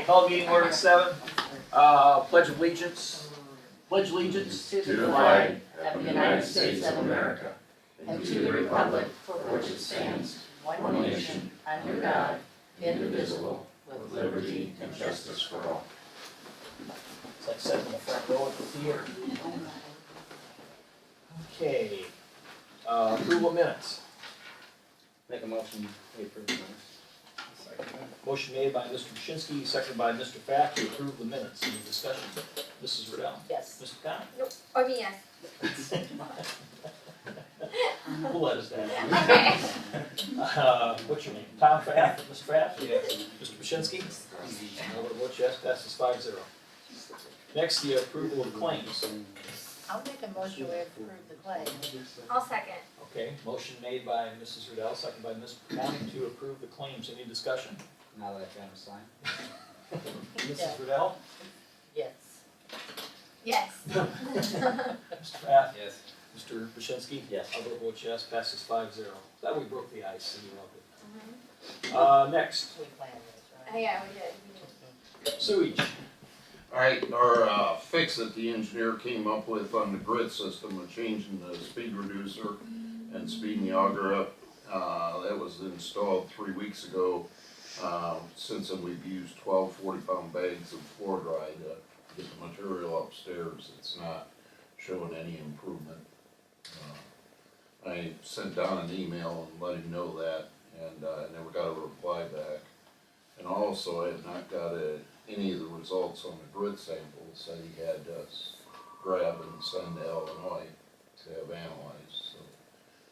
Call meeting order at 7. Pledge of allegiance. Pledge allegiance To the flag of the United States of America, and to the republic for which it stands, one nation, under God, indivisible, with liberty and justice for all. It's like sitting in the front row at the theater. Okay. Approval of minutes. Make a motion, we approve the minutes. Motion made by Mr. Pshinski, seconded by Mr. Pfaff to approve the minutes. Any discussion? Mrs. Riddell. Yes. Mr. Connor. Nope. I mean, yes. We'll let us down. Okay. What's your name? Tom Pfaff? Mr. Pfaff? Yes. Mr. Pshinski? I'll vote yes, passes 5-0. Next, the approval of claims. I'll make a motion we approve the claim. I'll second. Okay, motion made by Mrs. Riddell, seconded by Mr. Conning to approve the claims. Any discussion? Now that I found a sign. Mrs. Riddell? Yes. Yes. Mr. Pfaff? Yes. Mr. Pshinski? Yes. I'll vote yes, passes 5-0. That we broke the ice, so you Mhm. loved it. Next, We planned this, Oh, right? yeah, we did. sewage. Alright, our fix that the engineer came up with on the grid system of changing the speed reducer and speeding the auger up, that was installed 3 weeks ago. Since then, we've used 12 40-pound bags of floor dry to get the material upstairs. It's not showing any improvement. I sent Don an email and let him know that, and I never got a reply back. And also, I have not got any of the results on the grid samples that he had us grab and send to Illinois to have analyzed. So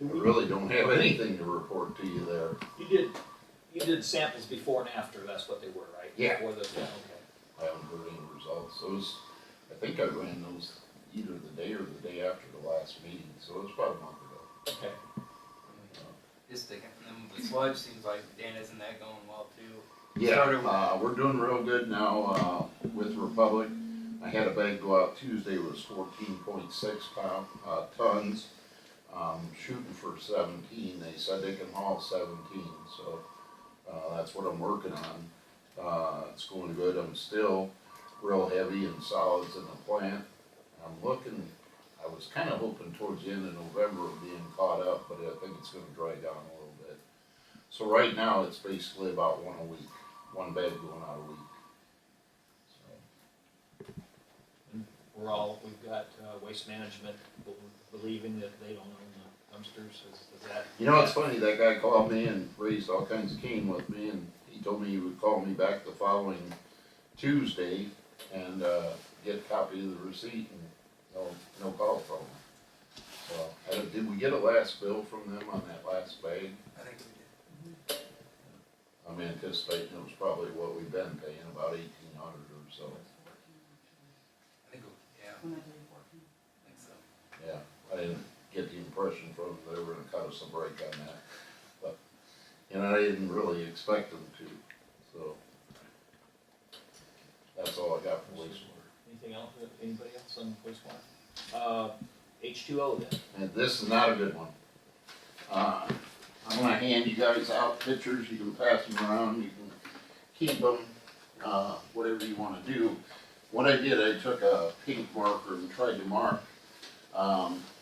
I really don't have anything to report to you there. You did samples before and after, that's what they were, right? Yeah. Before the, Yeah. okay. I haven't heard any results. Those, I think I ran those either the day or the day after the last meeting, so it was about a month ago. Okay. Just thinking from them, the sludge seems like Dan isn't that going well too. Yeah, we're doing real good now, with Republic. I had a bag go out Tuesday, it was 14.6 tons. Shooting for 17, they said they can haul 17, so, that's what I'm working on. It's going good, I'm still real heavy and solids in the plant. I was kinda hoping towards the end of November of being caught up, but I think it's gonna dry down a little bit. So right now, it's basically about one a week, one bag going out a week. So, We've got waste management believing that they don't own the dumpsters, is that? you know, it's funny, that guy called me and raised all kinds of cane with me, and he told me he would call me back the following Tuesday and, get a copy of the receipt, and no call from him. So, did we get a last bill from them on that last bag? I think we did. I'm anticipating it was probably what we've been paying, about 1,800 or so. I think, yeah. I think so. Yeah, I didn't get the impression from them they were gonna cut us a break on that, but, you know, I didn't really expect them to, so. That's all I got for wastewater. Anything else, anybody else on wastewater? H2O then? And this is not a good one. I'm gonna hand you guys out pictures, you can pass them around, you can keep them, whatever you wanna do. What I did, I took a pink marker and tried to mark,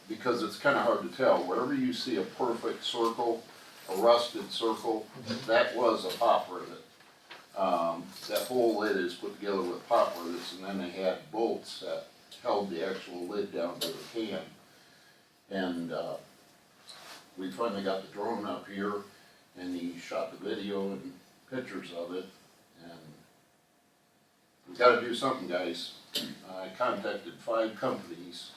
because it's kinda hard to tell. Wherever you see a perfect circle, a rusted circle, that was a pop rivet. That whole lid is put together with pop rivets, and then they had bolts that held the actual lid down to the can. And, we finally got the drone up here, and he shot the video and pictures of it, and we gotta do something, guys. I contacted 5 companies.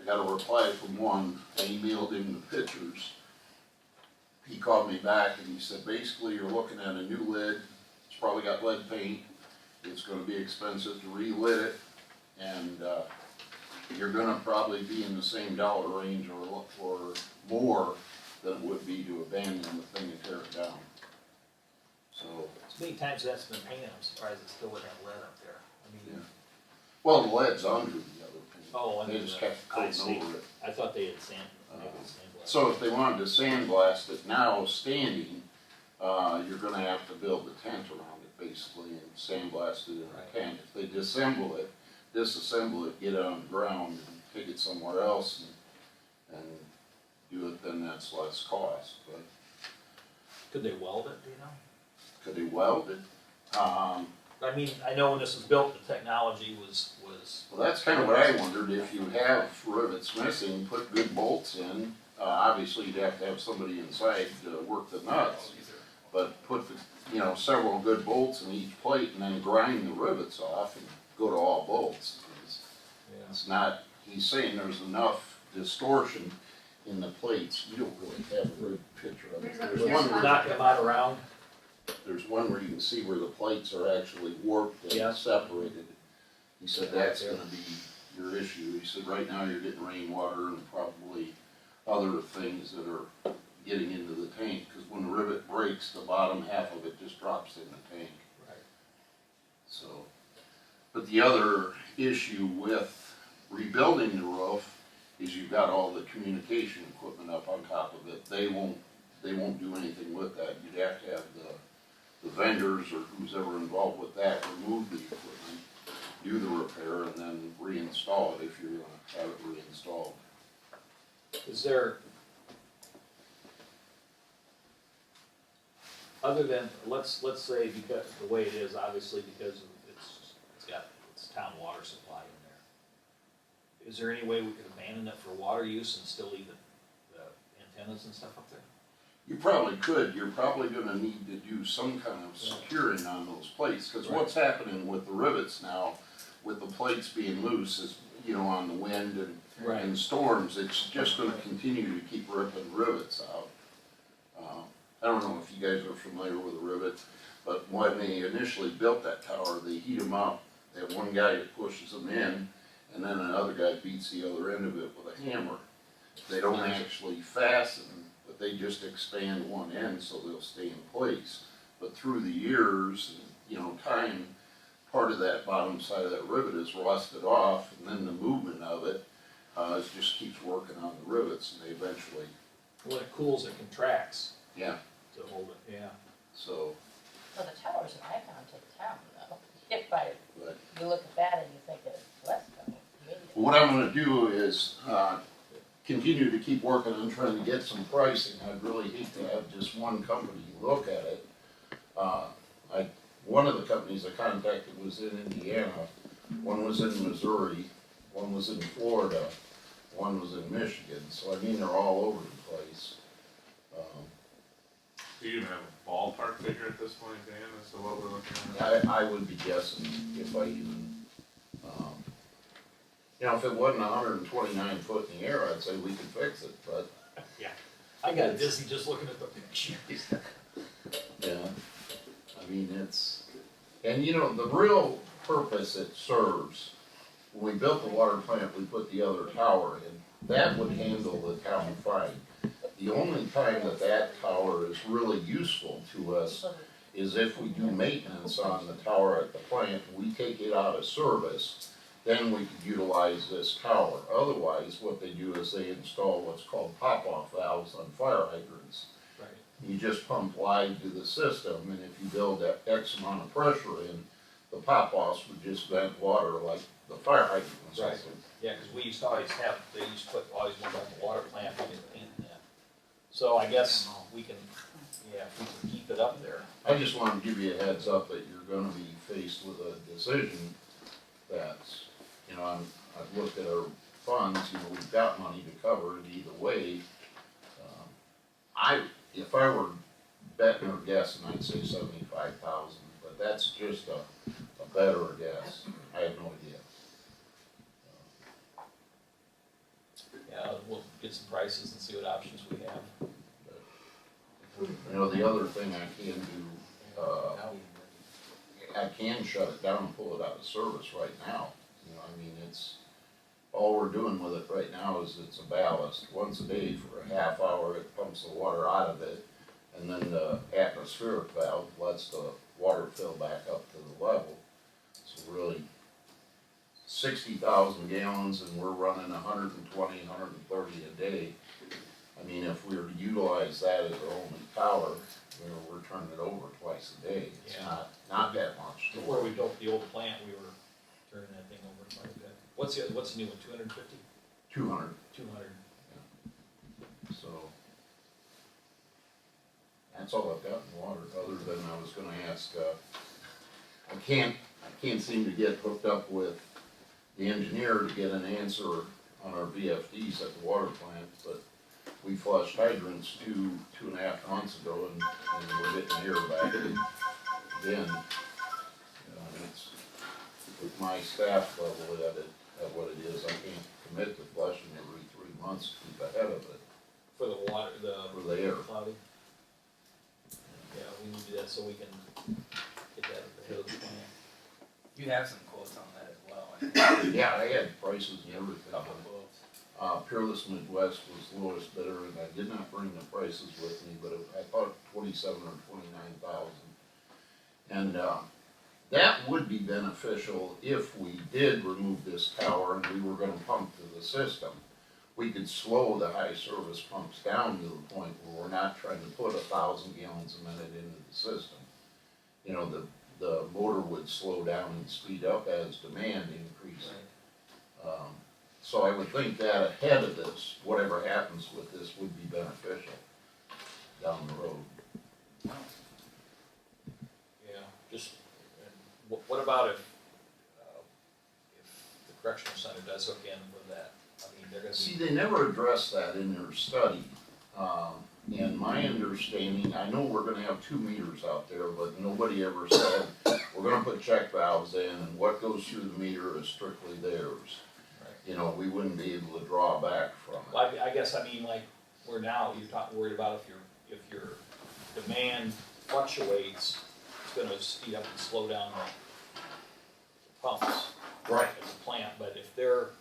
I got a reply from one. I emailed him the pictures. He called me back and he said, basically, you're looking at a new lid. It's probably got lead paint. It's gonna be expensive to re-lid it, and, you're gonna probably be in the same dollar range or more than it would be to abandon the thing and tear it down. So, As many times that's been painted, I'm surprised it still would have lead up there. I mean, yeah. Well, the lead's under the other paint. Oh, They just kept I see. coating over it. I thought they had sandblasted. So if they wanted to sandblast it now standing, you're gonna have to build a tent around it, basically, and sandblasted in Right. the tank. If they disassemble it, get it on the ground and take it somewhere else and do it, then that's less cost, but Could they weld it, do you know? could they weld it? I mean, I know when this was built, the technology was, Well, that's kind of what I wondered, if you have rivets missing, put good bolts in. Obviously, you'd have to have somebody inside to work the nuts, but put several good bolts in each plate and then grind the rivets off and go to all bolts. yeah. It's not, he's saying there's enough distortion in the plates. You don't really have a good picture of it. There's one where, Knock them out around, there's one where you can see where the plates are actually warped Yeah. and separated. He said that's gonna be your issue. He said right now you're getting rainwater and probably other things that are getting into the tank, because when the rivet breaks, the bottom half of it just drops in the tank. right, So, but the other issue with rebuilding the roof is you've got all the communication equipment up on top of it. They won't do anything with that. You'd have to have the vendors or who's ever involved with that remove the equipment, do the repair, and then reinstall it if you're gonna have it reinstalled. is there, other than, let's say, because, the way it is, obviously, because of it's town water supply in there. Is there any way we could abandon it for water use and still leave the antennas and stuff up there? You probably could. You're probably gonna need to do some kind of securing on those plates, because what's happening with the rivets now, with the plates being loose, is, on the wind and storms, it's just gonna continue to keep ripping rivets out. I don't know if you guys are familiar with a rivet, but when they initially built that tower, they heat them up. They have one guy that pushes them in, and then another guy beats the other end of it with a hammer. They don't actually fasten, but they just expand one end so they'll stay in place. But through the years, time, part of that bottom side of that rivet is rusted off, and then the movement of it, it just keeps working on the rivets, and they eventually, When it cools, it contracts yeah, to hold it, yeah. so, Well, the tower's an icon to the town, though. But but. you look at that and you think of Westville, maybe. What I'm gonna do is, continue to keep working on trying to get some pricing. I'd really hate to have just one company look at it. One of the companies I contacted was in Indiana, one was in Missouri, one was in Florida, one was in Michigan, so I mean, they're all over the place. Do you even have a ballpark figure at this point, Dan, as to what we're looking at? I would be guessing if I even, if it wasn't 129 foot in the air, I'd say we could fix it, but, I got dizzy just looking at the pictures. yeah, I mean, and the real purpose it serves, when we built the water plant, we put the other tower in, that would handle the town fine. The only time that tower is really useful to us is if we do maintenance on the tower at the plant, we take it out of service, then we could utilize this tower. Otherwise, what they do is they install what's called pop-off valves on fire hydrants. Right. You just pump live to the system, and if you build that X amount of pressure in, the pop-offs would just vent water like the fire hydrant Right. system. Yeah, because we used to always have, they used to put, always went back to the water plant, we didn't paint that. So I guess we can, if we can keep it up there. I just wanted to give you a heads up that you're gonna be faced with a decision that's, I've looked at our funds, we've got money to cover it either way. If I were betting or guessing, I'd say 75,000, but that's just a better guess. I have no idea. Yeah, we'll get some prices and see what options we have. The other thing I can do, I can shut it down and pull it out of service right now. All we're doing with it right now is it's a ballast. Once a day for a half hour, it pumps the water out of it, and then the atmospheric valve lets the water fill back up to the level. So really, 60,000 gallons, and we're running 120, 130 a day. I mean, if we were to utilize that as our only tower, we're turning it over twice a day. It's Yeah. not that much. Before we built the old plant, we were turning that thing over quite a bit. What's the new one, 250? 200, 200. so. That's all I've got in water, other than I was gonna ask, I can't seem to get hooked up with the engineer to get an answer on our VFDs at the water plant, but we flushed hydrants two and a half months ago, and we're getting air back in again. It's, with my staff level at what it is, I can't commit to flushing every 3 months to keep ahead of it For the water, for the air. cloudy. Yeah, we need to do that so we can get that ahead of the plant. You have some quotes on that as well. Yeah, I had prices and everything. Couple quotes. Peerless Midwest was the lowest bidder, and I did not bring the prices with me, but I thought 27 or 29,000. And, that would be beneficial if we did remove this tower and we were gonna pump to the system. We could slow the high service pumps down to the point where we're not trying to put 1,000 gallons a minute into the system. You know, the motor would slow down and speed up as demand increased. So I would think that ahead of this, whatever happens with this would be beneficial down the road. Yeah, just, what about if the correctional center does hook in with that? I mean, they're gonna See, be, they never addressed that in their study. And my understanding, I know we're gonna have 2 meters out there, but nobody ever said, we're gonna put check valves in, and what goes through the meter is strictly theirs. right. You know, we wouldn't be able to draw back from it. Well, I guess, I mean, like, we're worried about if your demand fluctuates, it's gonna speed up and slow down the pumps. Right. As a plant, but if they're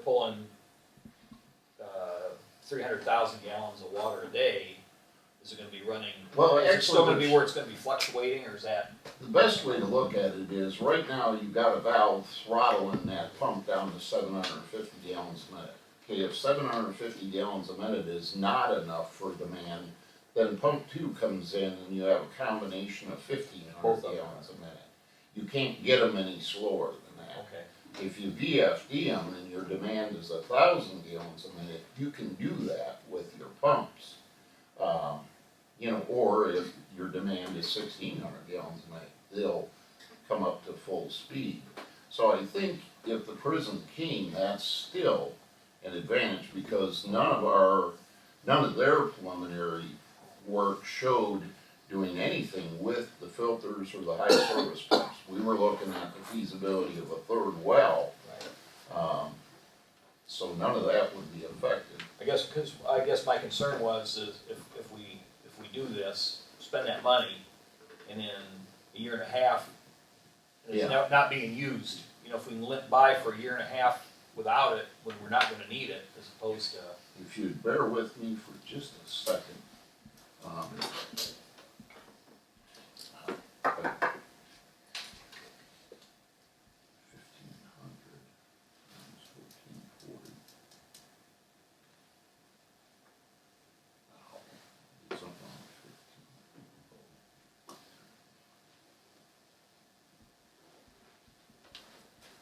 pulling, 300,000 gallons of water a day, is it gonna be running? Well, Is it still gonna be actually, where it's gonna be fluctuating, or is that? the best way to look at it is, right now, you've got a valve throttling that pump down to 750 gallons a minute. Okay, if 750 gallons a minute is not enough for demand, then pump 2 comes in and you have a combination of 1,500 Both of them. gallons a minute. You can't get them any slower than that. Okay. If you VFD them and your demand is 1,000 gallons a minute, you can do that with your pumps. You know, or if your demand is 1,600 gallons a minute, they'll come up to full speed. So I think if the prison came, that's still an advantage, because none of their preliminary work showed doing anything with the filters or the high service pumps. We were looking at the feasibility of a 3rd well. Right. So none of that would be affected. I guess my concern was is if we do this, spend that money, and then a year and a half, it's Yeah. not being used. You know, if we can limp by for a year and a half without it, when we're not gonna need it, as opposed to, If you'd bear with me for just a second. Okay. 1,500 times 1440. It's something like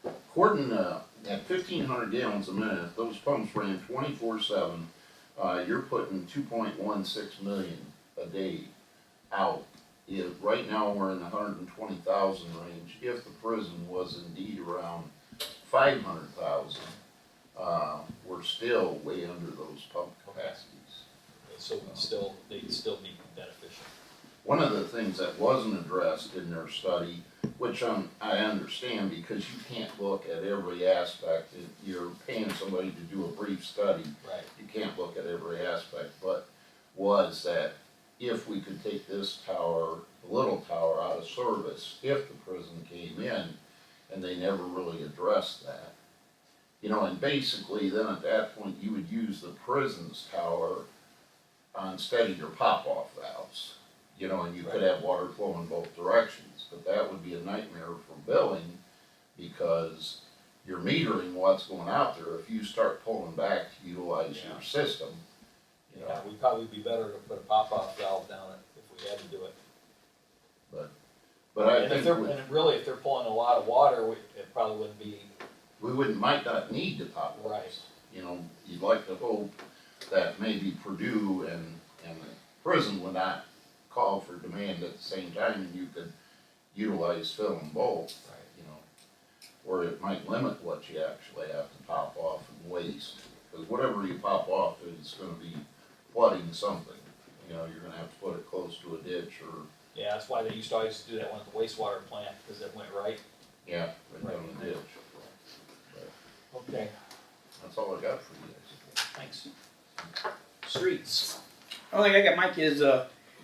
15. According to, at 1,500 gallons a minute, if those pumps ran 24/7, you're putting 2.16 million a day out. Right now, we're in the 120,000 range. If the prison was indeed around 500,000, we're still way under those pump capacities. so they'd still be beneficial. One of the things that wasn't addressed in their study, which I understand, because you can't look at every aspect. If you're paying somebody to do a brief study, Right. you can't look at every aspect, but was that if we could take this tower, the little tower, out of service, if the prison came in, and they never really addressed that. You know, and basically then at that point, you would use the prison's tower on steady or pop-off valves. You know, and you could have water flow in both directions, but that would be a nightmare for billing, because you're metering what's going out there. If you start pulling back to utilize your system, you know, Yeah, we'd probably be better to put a pop-off valve down it if we had to do it. but I And if think they're, and really, if they're pulling a lot of water, it probably wouldn't be might not need the top right. ones. You know, you'd like to hope that maybe Purdue and the prison would not call for demand at the same time, and you could utilize fill them both. Right. You know, or it might limit what you actually have to pop off and waste, because whatever you pop off is gonna be flooding something. You know, you're gonna have to put it close to a ditch or, Yeah, that's why they used to always do that one at the wastewater plant, because it went right. yeah, right down the ditch. Okay, That's all I got for you guys. thanks. Streets. Only thing I got, Mike, is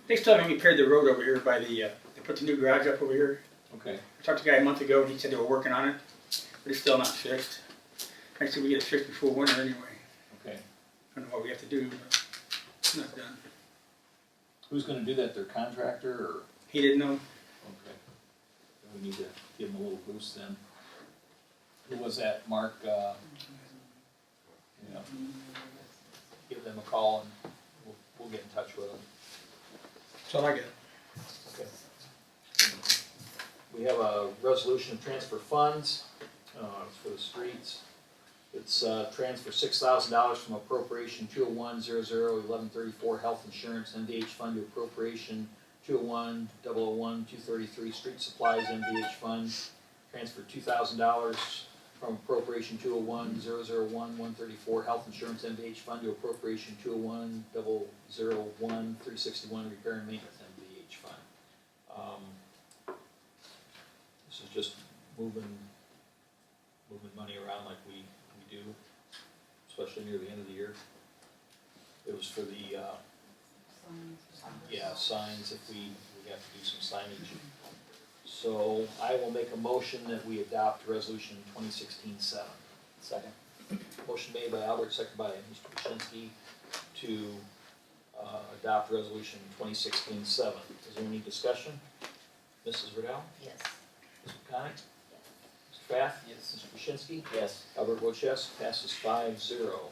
they still haven't repaired the road over here by the. They put the new garage up over here. Okay. I talked to a guy a month ago, and he said they were working on it, but it's still not fixed. Actually, we get it fixed before winter anyway. Okay. I don't know what we have to do, but it's not done. Who's gonna do that, their contractor, or? He didn't know. Okay. We need to give them a little boost then. Who was that, Mark, yeah. Give them a call and we'll get in touch with them. That's all I got. Okay. We have a resolution to transfer funds, for the streets. It's, transfer $6,000 from appropriation 201-00-1134 health insurance MVH fund to appropriation 201-001-233 street supplies MVH fund. Transfer $2,000 from appropriation 201-001-134 health insurance MVH fund to appropriation 201-001-361 repair and maintenance MVH fund. This is just moving money around like we do, especially near the end of the year. It was for the, signs, if we have to do some signage. So I will make a motion that we adopt resolution 2016-7. Second. Motion made by Albert, seconded by Mr. Krasinski to adopt resolution 2016-7. Is there any discussion? Mrs. Riddell? Yes. Mr. McConick? Mr. Pfaff? Yes. Mr. Krasinski? Yes. Albert votes yes, passes 5-0.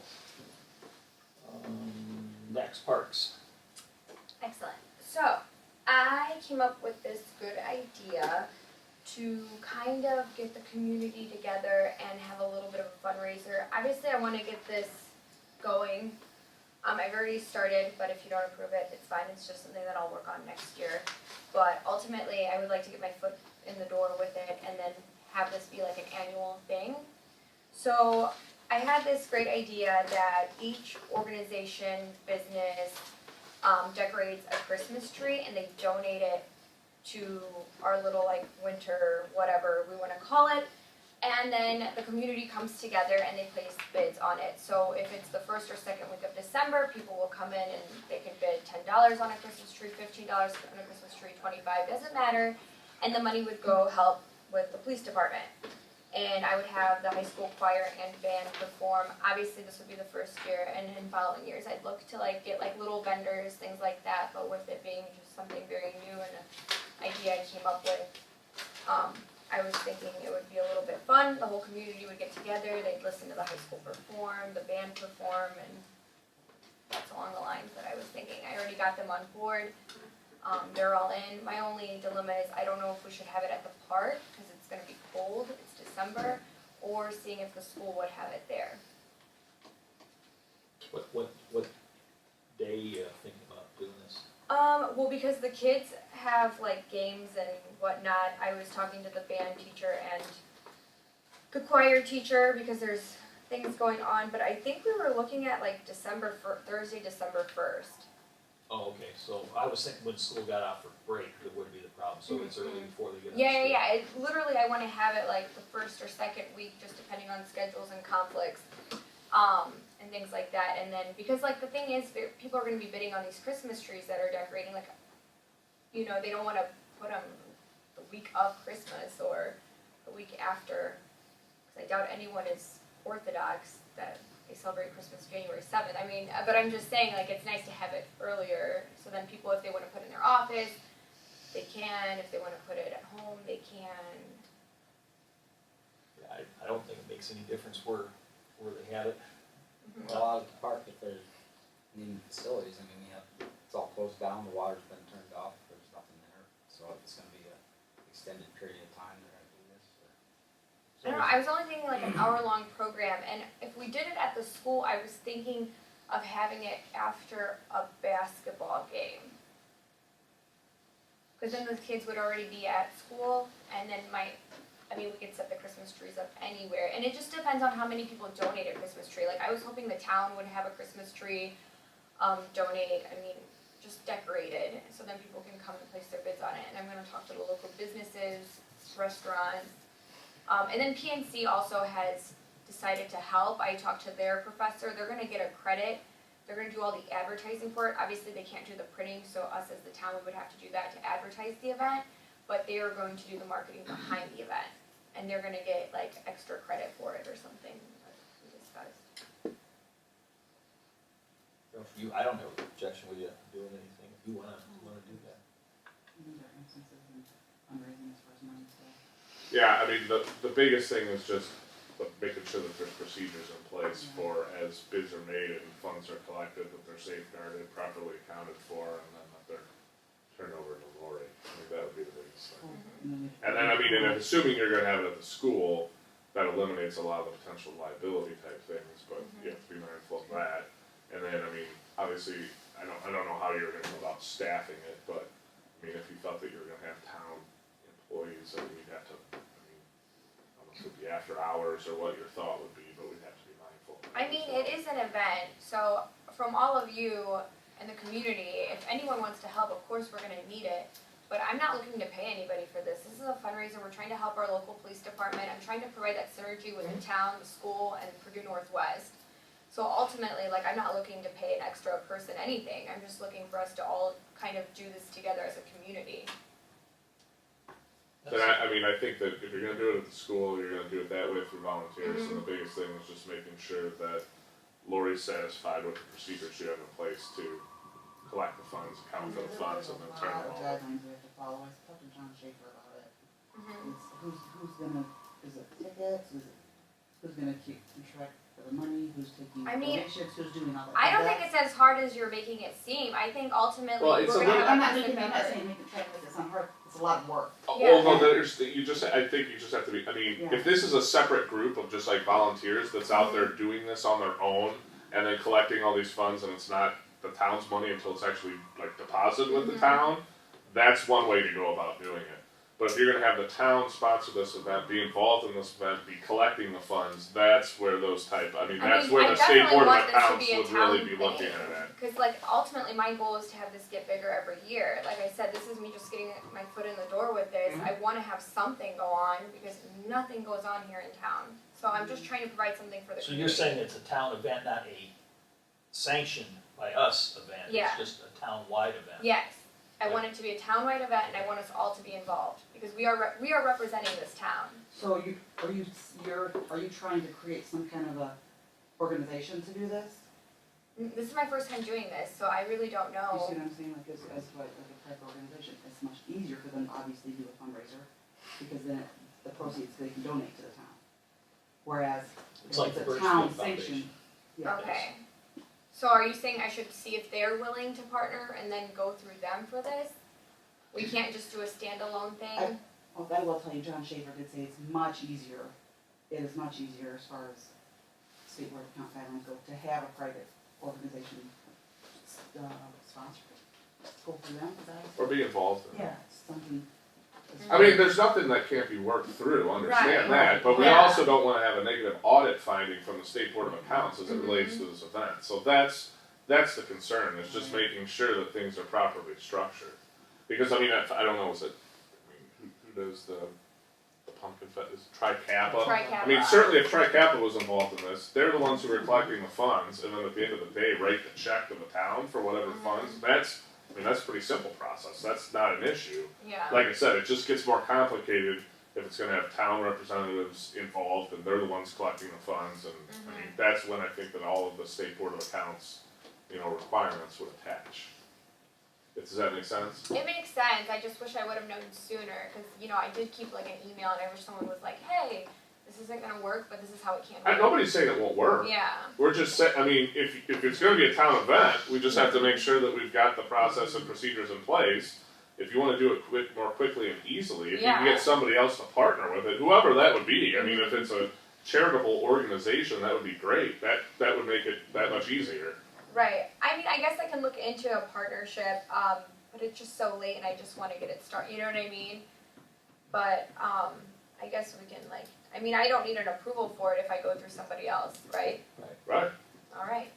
Next, Parks. Excellent. So, I came up with this good idea to kind of get the community together and have a little bit of a fundraiser. Obviously, I want to get this going. I've already started, but if you don't approve it, it's fine. It's just something that I'll work on next year. But ultimately, I would like to get my foot in the door with it and then have this be like an annual thing. So I had this great idea that each organization, business, decorates a Christmas tree and they donate it to our little like winter, whatever we want to call it. And then the community comes together and they place bids on it. So if it's the first or second week of December, people will come in and they can bid $10 on a Christmas tree, $15 on a Christmas tree, $25, doesn't matter. And the money would go help with the police department. And I would have the high school choir and band perform. Obviously, this would be the first year, and in following years, I'd look to like get like little vendors, things like that. But with it being just something very new and an idea I came up with, I was thinking it would be a little bit fun. The whole community would get together. They'd listen to the high school perform, the band perform, and that's along the lines that I was thinking. I already got them on board. They're all in. My only dilemma is I don't know if we should have it at the park because it's going to be cold. It's December, or seeing if the school would have it there. What day you thinking about doing this? Well, because the kids have like games and whatnot. I was talking to the band teacher and the choir teacher because there's things going on. But I think we were looking at like Thursday, December 1st. Oh, okay, so I was thinking when school got out for break, that would be the problem, so it's early before they get on school. Yeah. Literally, I want to have it like the first or second week, just depending on schedules and conflicts, and things like that. And then because like the thing is, people are going to be bidding on these Christmas trees that are decorating. Like, you know, they don't want to put them the week of Christmas or the week after, because I doubt anyone is Orthodox that they celebrate Christmas January 7th. I mean, but I'm just saying, like, it's nice to have it earlier, so then people, if they want to put it in their office, they can. If they want to put it at home, they can. Yeah, I don't think it makes any difference where they had it. Well, out at the park, if there's In facilities, I mean, we have, it's all closed down, the water's been turned off, there's nothing there, so it's gonna be a extended period of time they're gonna do this, or. I don't know, I was only thinking like an hour-long program, and if we did it at the school, I was thinking of having it after a basketball game. Cause then the kids would already be at school, and then we could set the Christmas trees up anywhere, and it just depends on how many people donate a Christmas tree. Like, I was hoping the town would have a Christmas tree, donate, just decorated, so then people can come and place their bids on it, and I'm gonna talk to the local businesses, restaurants. And then PNC also has decided to help. I talked to their professor, they're gonna get a credit, they're gonna do all the advertising for it. Obviously, they can't do the printing, so us as the town, we would have to do that to advertise the event, but they are going to do the marketing behind the event. And they're gonna get like extra credit for it or something, like we discussed. I don't have an objection with you doing anything, if you wanna do that. These are instances in fundraising as far as money stuff. Yeah, I mean, the biggest thing is just making sure that there's procedures in place for as bids are made and funds are collected, that they're safeguarded, properly accounted for, and then that they're turned over to Lori. I think that would be the biggest thing. And then, and assuming you're gonna have it at the school, that eliminates a lot of the potential liability type things, but you have to be mindful of that. And then, obviously, I don't know how you're gonna go about staffing it, but, if you felt that you were gonna have town employees, you'd have to, I don't know if it would be after hours or what your thought would be, but we'd have to be mindful. It is an event, so from all of you in the community, if anyone wants to help, of course, we're gonna need it. But I'm not looking to pay anybody for this. This is a fundraiser. We're trying to help our local police department. I'm trying to provide that synergy with the town, the school, and Purdue Northwest. So ultimately, I'm not looking to pay an extra person anything. I'm just looking for us to all kind of do this together as a community. But I think that if you're gonna do it at the school, you're gonna do it that way through volunteers, and the biggest thing is just making sure that Lori's satisfied with the procedures you have in place to collect the funds, account for the funds, and then turn them over. Guidelines we have to follow, I talked to John Schaefer about it. It's who's gonna, is it tickets, who's gonna keep track of the money, who's taking donations, who's doing all that. I don't think it's as hard as you're making it seem. I think ultimately Well, we're it's a gonna little- have I'm a not person making, I'm not member. saying try to make it sound hard, it's a lot of work. Yeah. Well, no, I think you just have to be, Yeah. if this is a separate group of just like volunteers that's out there doing this on their own, and then collecting all these funds, and it's not the town's money until it's actually deposited with the town, that's one way to go about doing it. But if you're gonna have the town sponsor this event, be involved in this event, be collecting the funds, that's where those that's where I the state definitely board of want this to accounts be a would really town be looking thing. at it. Because ultimately my goal is to have this get bigger every year. Like I said, this is me just getting my foot in the door with this. I want to have something go on because nothing goes on here in town. So I'm just trying to provide something for the So community. you're saying it's a town event, not a sanctioned by us event, Yeah. it's just a town-wide event? Yes, I want it to be a town-wide event, and I want us all to be involved because we are representing this town. So are you trying to create some kind of a organization to do this? This is my first time doing this, so I really don't You know. see what I'm saying, as like a type of organization, it's much easier for them to obviously do a fundraiser, because then the proceeds they can donate to the town. Whereas, It's if like it's the a Birch town Field Foundation. sanctioned, yeah. Okay. So are you saying I should see if they're willing to partner and then go through them for this? We can't just do a standalone thing? Well, I will tell you, John Schaefer did say it's much easier, it is much easier as far as state board of account guidelines go, to have a private organization, sponsor, go through them, is that? Or be involved in it. Yeah, it's something. There's nothing that can't be worked through, understand Right. that, but we Yeah. also don't wanna have a negative audit finding from the State Board of Accounts as it relates to this event. So that's the concern, is just making sure that things are properly structured. Because, I don't know, who does the pumpkin fest, is it Tri-Kappa? Tri-Kappa. Certainly if Tri-Kappa was involved in this, they're the ones who are collecting the funds, and then at the end of the day, write the check to the town for whatever funds, that's a pretty simple process, that's not an issue. Yeah. Like I said, it just gets more complicated if it's gonna have town representatives involved and they're the ones collecting the funds, and that's when I think that all of the State Board of Accounts, requirements would attach. Does that make sense? It makes sense. I just wish I would have known sooner because, I did keep an email and I wish someone was like, hey, this isn't gonna work, but this is how it can work. Nobody's saying it won't work. Yeah, We're just saying, I mean, if it's gonna be a town event, we just have to make sure that we've got the process and procedures in place. If you wanna do it more quickly and easily, if you can Yeah. get somebody else to partner with it, whoever that would be, I mean, if it's a charitable organization, that would be great, that would make it that much easier. right. I mean, I guess I can look into a partnership, but it's just so late and I just wanna get it started, you know what I mean? But, I guess we can like, I mean, I don't need an approval for it if I go through somebody else, right? Right. Alright,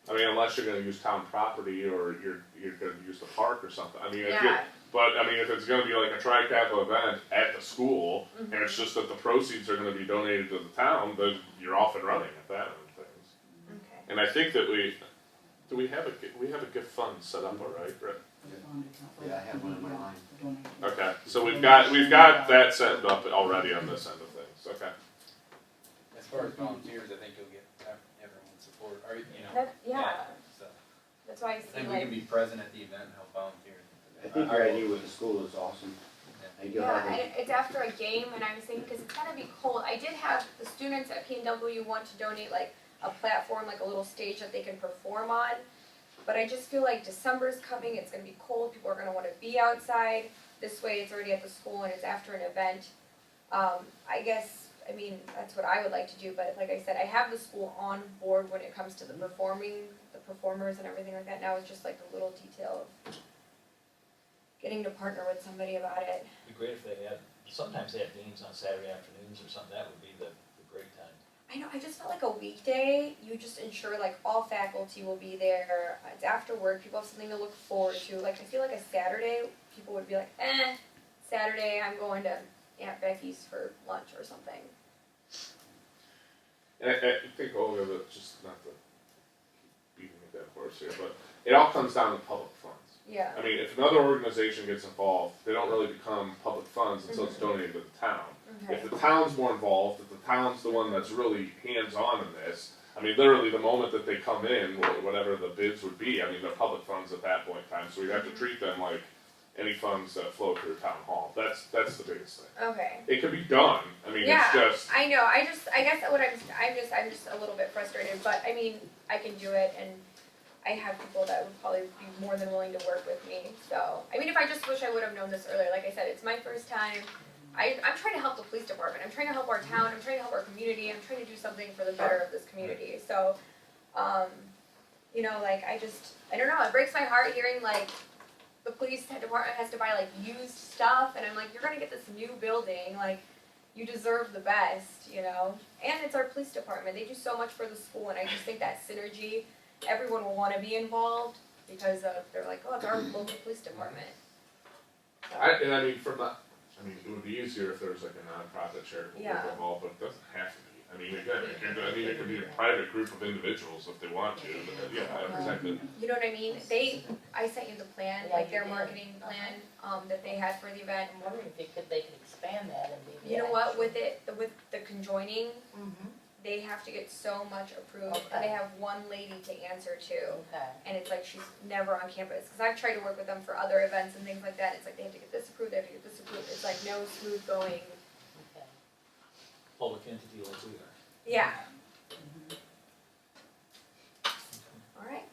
I mean, unless you're gonna use town property or you're gonna use the park or something, I mean, yeah, but I mean, if it's gonna be like a tri-capital event at the school, and mhm, it's just that the proceeds are gonna be donated to the town, then you're off and running at that end of things. okay. And I think that we have a gift fund set up, all right, Brett? Yeah, I have one in mind. Okay, so we've got that set up already on this end of things, okay. As far as volunteers, I think you'll get everyone's support, or, you know. That, yeah, So, that's why I I see think we can like, be present at the event and help volunteer. I think your idea with the school is awesome. I think you'll yeah, have and a, it's after a game and I was thinking, cause it's gonna be cold, I did have the students at P&W want to donate like a platform, like a little stage that they can perform on. But I just feel like December's coming, it's gonna be cold, people are gonna wanna be outside. This way it's already at the school and it's after an event. I guess, I mean, that's what I would like to do, but like I said, I have the school on board when it comes to the performers and everything like that. Now it's just like the little detail of getting to partner with somebody about it. It'd be great if they had, sometimes they have games on Saturday afternoons or something, that would be the great time. I know, I just felt like a weekday, you just ensure like all faculty will be there, it's after work, people have something to look forward to, like I feel like a Saturday, people would be like, Saturday, I'm going to Aunt Becky's for lunch or something. And I think, Olga, that just not to keep beating a dead horse here, but it all comes down to public funds. Yeah, I mean, if another organization gets involved, they don't really become public funds until it's donated to the town. okay, If the town's more involved, if the town's the one that's really hands-on in this, I mean, literally the moment that they come in, whatever the bids would be, I mean, they're public funds at that point in time, so we have to treat them like any funds that flow through town hall. That's the biggest thing. okay. It can be done, I mean, Yeah, it's just, I know, I guess what I'm just a little bit frustrated, but I mean, I can do it and I have people that would probably be more than willing to work with me, so, I mean, if I just wish I would have known this earlier, like I said, it's my first time. I'm trying to help the police department, I'm trying to help our town, I'm trying to help our community, I'm trying to do something for the better of this community, so, you know, like, I don't know, it breaks my heart hearing like, the police department has to buy like used stuff, and I'm like, you're gonna get this new building, like, you deserve the best, you know? And it's our police department, they do so much for the school, and I just think that synergy, everyone will wanna be involved, because they're like, oh, it's our local police department. So, I mean, it would be easier if there was like a nonprofit charitable Yeah. group involved, but it doesn't have to be. I mean, again, it could be a private group of individuals if they want to, but yeah, I understand that. you know what I mean? I sent you the plan, Yeah, like you their did. marketing plan, that they had for the event. I'm wondering if they could expand that and maybe. You know what, with the conjoining, Mm-hmm, they have to get so much approved, and they Okay. have one lady to answer to. okay. And it's like she's never on campus, because I've tried to work with them for other events and things like that, it's like they have to get this approved, they have to get this approved, it's like no smooth going. Okay. Public entity like we are. Yeah. Alright,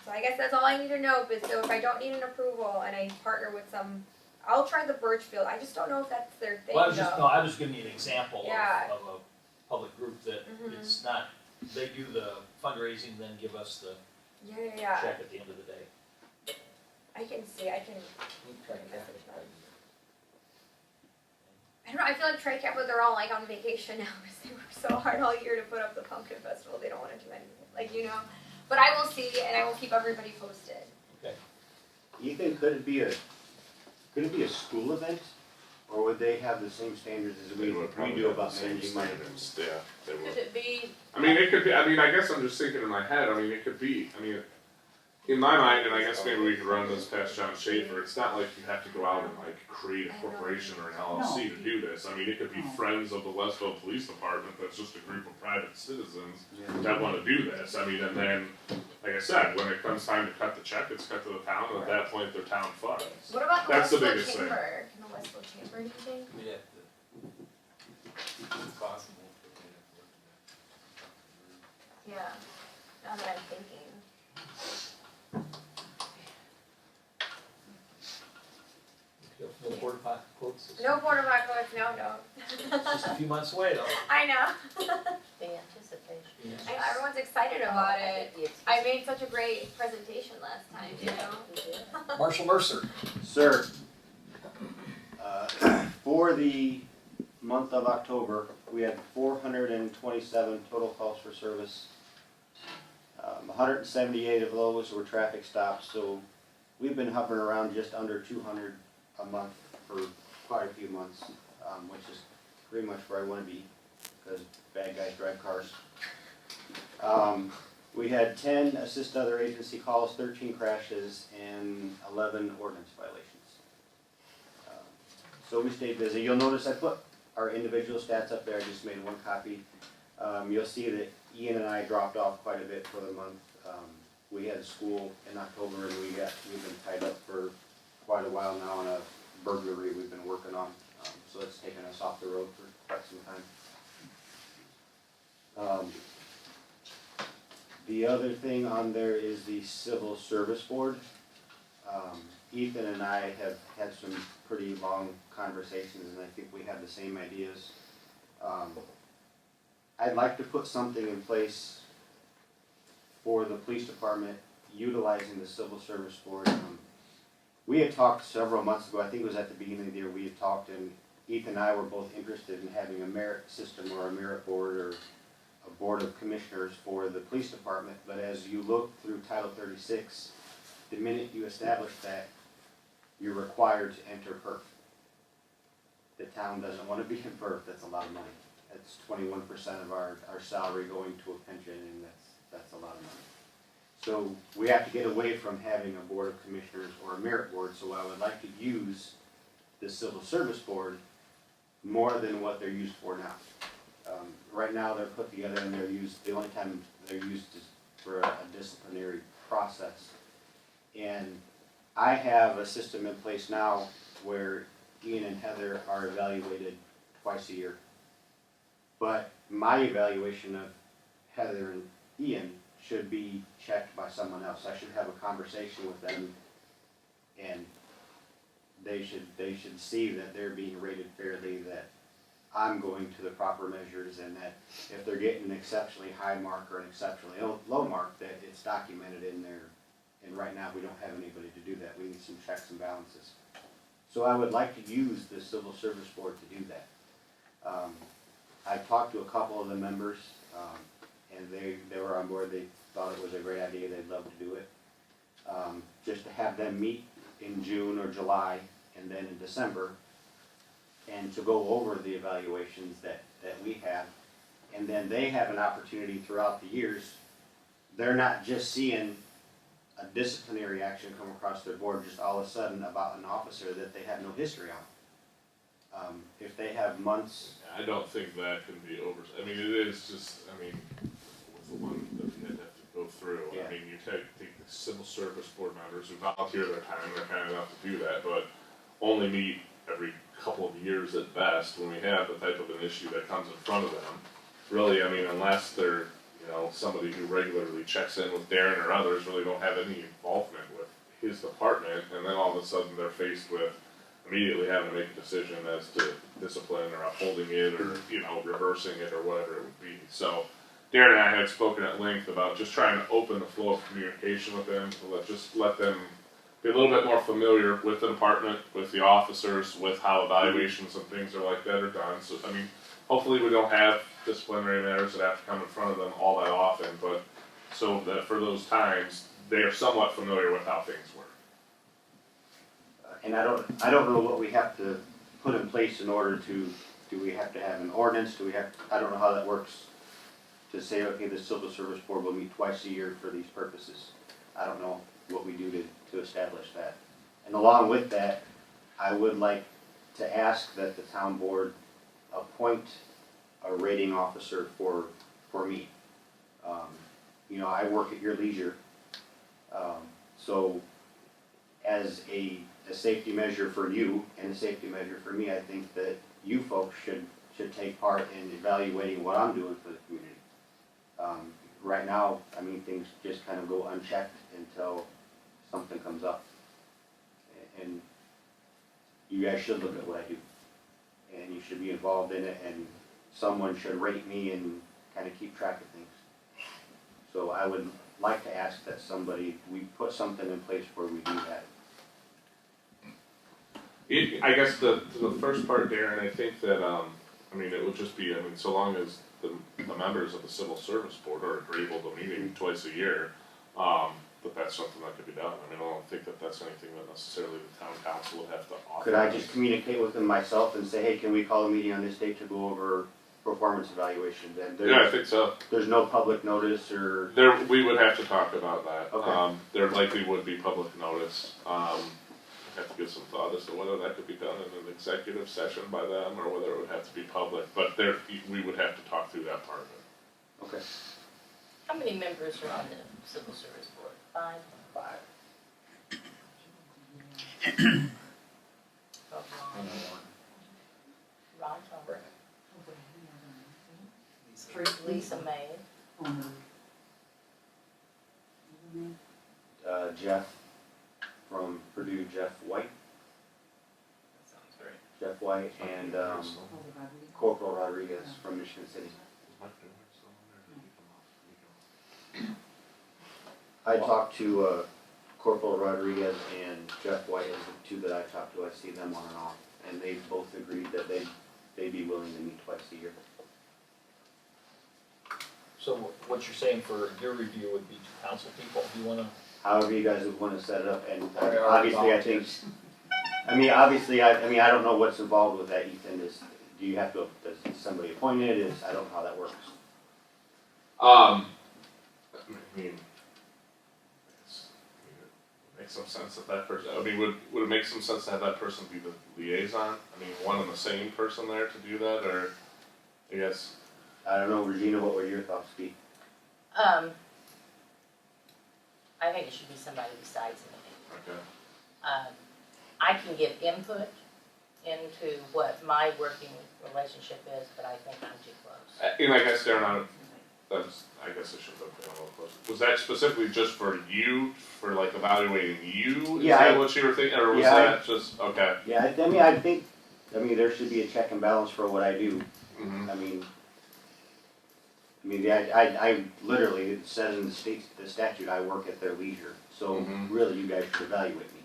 so I guess that's all I need to know, but so if I don't need an approval and I partner with some, I'll try the Birchfield, I just don't know if that's their thing Well, I was though. giving you an example Yeah. of a public group that Mhm. it's not, they do the fundraising, then give us the Yeah, check at the end of the day. I can see, I can, Try to get it. I don't know, I feel like TriCap, but they're all like on vacation now, because they work so hard all year to put up the pumpkin festival, they don't wanna do anything, like, you know? But I will see, and I will keep everybody posted. Ethan, could it be a school event? Or would they have the same standards as They we would probably do have the about same managing money? standards, yeah, they would. Could it be, I mean, it could be, I guess I'm just thinking in my head, it could be, in my mind, and I guess maybe we could run this past John Schaefer, it's not like you have to go out and like create a corporation or an LLC to do this. It could be friends of the Westville Police Department, that's just a group of private citizens that wanna do this. And then, like I said, when it comes time to cut the check, it's cut to the town, and at that point, they're town funds. What about the That's the Westville biggest thing. Chamber? Can the Westville Chamber do you think? We'd have to It's possible. Yeah, now that I'm thinking. No porta potty quotes. No porta potty quotes, no. Just a few months away though. I know. The anticipation. Yeah. I know, everyone's excited about Oh, it. the I made such a great presentation last time, you know? You did. Marshall Mercer. Sir, for the month of October, we had 427 total calls for service. 178 of those were traffic stops, so we've been hovering around just under 200 a month for quite a few months, which is pretty much where I want to be, because bad guys drive cars. We had 10 assist other agency calls, 13 crashes, and 11 ordinance violations. So we stayed busy. You'll notice I put our individual stats up there. I just made one copy. You'll see that Ian and I dropped off quite a bit for the month. We had school in October, and we've been tied up for quite a while now on a burglary we've been working on. So it's taken us off the road for quite some time. The other thing on there is the Civil Service Board. Ethan and I have had some pretty long conversations, and I think we have the same ideas. I'd like to put something in place for the police department utilizing the Civil Service Board. We had talked several months ago, I think it was at the beginning of the year, we had talked, and Ethan and I were both interested in having a merit system or a merit board or a board of commissioners for the police department. But as you look through Title 36, the minute you establish that, you're required to enter PERF. The town doesn't want to be in PERF, that's a lot of money. That's 21% of our salary going to a pension, and that's a lot of money. So we have to get away from having a board of commissioners or a merit board, so I would like to use the Civil Service Board more than what they're used for now. Right now, they're put together and they're used, the only time they're used is for a disciplinary process. And I have a system in place now where Ian and Heather are evaluated twice a year. But my evaluation of Heather and Ian should be checked by someone else. I should have a conversation with them, and they should see that they're being rated fairly, that I'm going to the proper measures, and that if they're getting an exceptionally high mark or an exceptionally low mark, that it's documented in there. And right now, we don't have anybody to do that. We need some checks and balances. So I would like to use the Civil Service Board to do that. I talked to a couple of the members, and they were on board. They thought it was a great idea. They'd love to do it. Just to have them meet in June or July, and then in December, and to go over the evaluations that we have. And then they have an opportunity throughout the years. They're not just seeing a disciplinary action come across their board just all of a sudden about an officer that they have no history on. If they have months. I don't think that can be over, I mean, it is just, I mean, with the one that we had to go through, Yeah. I mean, you take the Civil Service Board members who volunteer their time, they're kind enough to do that, but only meet every couple of years at best when we have the type of an issue that comes in front of them. Really, I mean, unless they're, you know, somebody who regularly checks in with Darren or others, really don't have any involvement with his department, and then all of a sudden they're faced with immediately having to make a decision as to discipline or upholding it or, you know, reversing it or whatever it would be. So Darren and I had spoken at length about just trying to open the flow of communication with them, to let them be a little bit more familiar with the department, with the officers, with how evaluations and things are like that are done. So, I mean, hopefully we don't have disciplinary matters that have to come in front of them all that often, but so that for those times, they are somewhat familiar with how things work. And I don't know what we have to put in place in order to, do we have to have an ordinance, I don't know how that works, to say, okay, the Civil Service Board will meet twice a year for these purposes. I don't know what we do to establish that. And along with that, I would like to ask that the town board appoint a rating officer for me. You know, I work at your leisure, so as a safety measure for you and a safety measure for me, I think that you folks should should take part in evaluating what I'm doing for the community. Right now, I mean, things just kind of go unchecked until something comes up. And you guys should look at what I do. And you should be involved in it, and someone should rate me and kind of keep track of things. So I would like to ask that we put something in place where we do that. I guess the first part, Darren, I think that, I mean, it would just be, I mean, so long as the members of the civil service board are agreeable to meeting twice a year, that that's something that could be done. I mean, I don't think that that's anything that necessarily the town council would have to authorize. Could I just communicate with them myself and say, hey, can we call a meeting on this date to go over performance evaluations? And Yeah, I think so. there's no public notice or, We would have to talk about that. Okay. There likely would be public notice. I have to give some thought as to whether that could be done in an executive session by them or whether it would have to be public. But we would have to talk through that part of it. okay. How many members are on the civil service board? 5? 5. Ron, Tom, Lisa May, Jeff from Purdue, Jeff White, That sounds great. Jeff White, and Corporal Rodriguez from Michigan City. I talked to Corporal Rodriguez and Jeff White as the two that I talked to. I see them on and off, and they both agreed that they'd be willing to meet twice a year. So what you're saying for your review would be to council people, do you wanna? However you guys would want to set it up, and Or are obviously I think, volunteers? I don't know what's involved with that, Ethan, do you have to, does somebody appoint it, I don't know how that works. I mean, it makes some sense that person, I mean, would it make some sense to have that person be the liaison? I mean, one and the same person there to do that, or, I guess, I don't know, Regina, what would your thoughts be? I think it should be somebody besides me. okay. I can give input into what my working relationship is, but I think I'm too close. And I guess, Darren, I guess I should have been a little closer. Was that specifically just for you, for like evaluating you? Is Yeah, that what you were thinking, or was yeah, that just, okay? Yeah, I think there should be a check and balance for what I do. Mm-hmm. I I literally, it says in the statute, I work at their leisure, so Mhm. really you guys should evaluate me.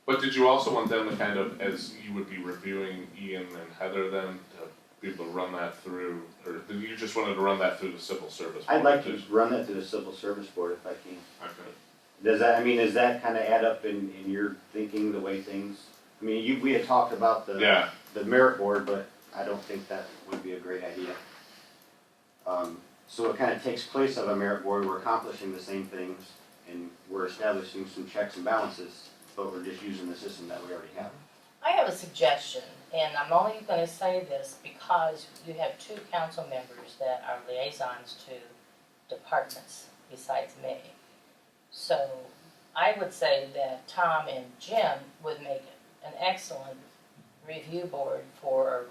But did you also want them to kind of, as you would be reviewing Ian and Heather then, to be able to run that through, or did you just wanted to run that through the civil service? I'd like to board? run that through the civil service board if I can. Okay. Does that kind of add up in your thinking, the way things, we had talked about Yeah, the merit board, but I don't think that would be a great idea. So it kind of takes place of a merit board, we're accomplishing the same things, and we're establishing some checks and balances, but we're just using the system that we already have. I have a suggestion, and I'm only gonna say this because you have 2 council members that are liaisons to departments besides me. So I would say that Tom and Jim would make an excellent review board or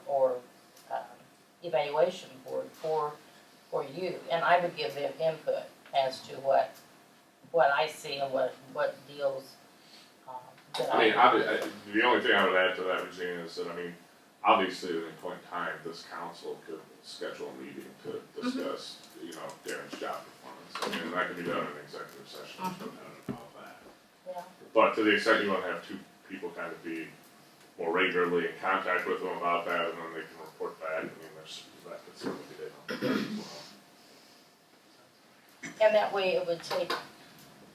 evaluation board for you, and I would give them input as to what I see and what deals that I mean, the only thing I would add to that, Regina, is that, obviously at any point in time, this council could schedule a meeting to discuss, Darren's job performance. And that could be done in executive session, there's no doubt about that. Yeah. But to the extent you wanna have 2 people kind of be more regularly in contact with them about that, and then they can report back, that could certainly be done as well. And that way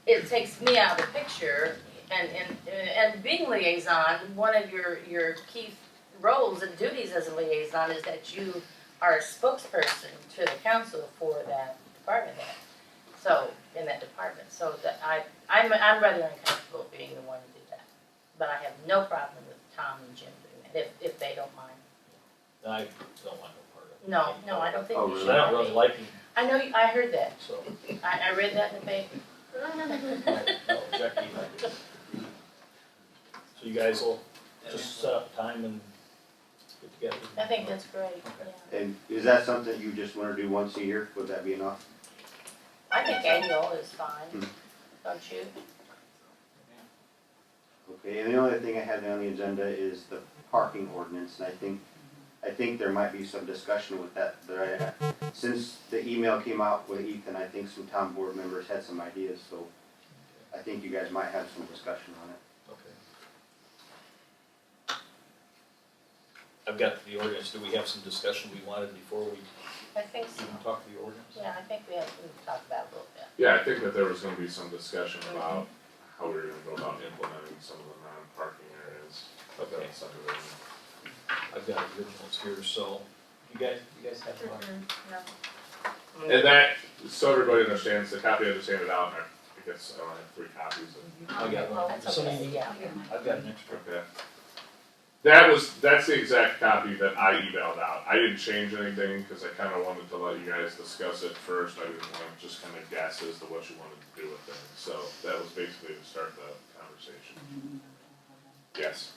it takes me out of the picture, and being liaison, one of your key roles and duties as a liaison is that you are a spokesperson to the council for that department head. So, in that department, so that I'm rather uncomfortable being the one to do that. But I have no problem with Tom and Jim doing that, if they don't mind. I don't want no part of it. No, I don't think Oh, you really? should. I don't really like him, I know, I heard that. so, I read that in the paper. no, Jackie, I do. So you guys will just set up time and Yeah. I think that's great, Okay. yeah. And is that something you just wanna do once a year? Would that be enough? I think annual is fine, Hmm. don't you? Okay, and the only thing I had on the agenda is the parking ordinance, and I think there might be some discussion with that, since the email came out with Ethan, I think some town board members had some ideas, so I think you guys might have some discussion on it. Okay. I've got the ordinance, do we have some discussion we wanted before we I think so, even talk to the ordinance? yeah, I think we have to talk about it a little bit. Yeah, I think that there was gonna be some discussion about how we were gonna go about implementing some of the non-parking areas of Okay. that subdivision. I've got originals here, so, you guys have one? No. And that, so everybody understands, the copy I just handed out, and I guess I only have 3 copies of. I got Well, one. that's Somebody okay, need- yeah. I've got an extra. Okay. That's the exact copy that I emailed out. I didn't change anything, cause I kinda wanted to let you guys discuss it first. I didn't wanna just kinda guess as to what you wanted to do with things. So that was basically to start the conversation. Yes.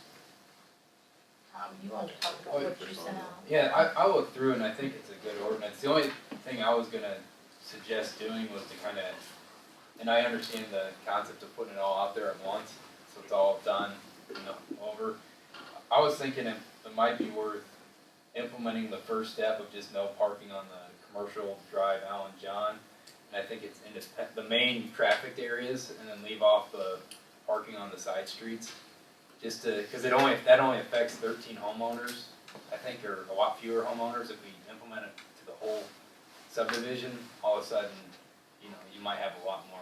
You want to talk about what you sent out? Yeah, I looked through and I think it's a good ordinance. The only thing I was gonna suggest doing was to kinda, and I understand the concept of putting it all out there at once, so it's all done, over. I was thinking it might be worth implementing the first step of just no parking on the commercial drive Allen John. And I think it's in the main trafficked areas, and then leave off the parking on the side streets. Just to, cause that only affects 13 homeowners, I think, or a lot fewer homeowners. If we implement it to the whole subdivision, all of a sudden, you might have a lot more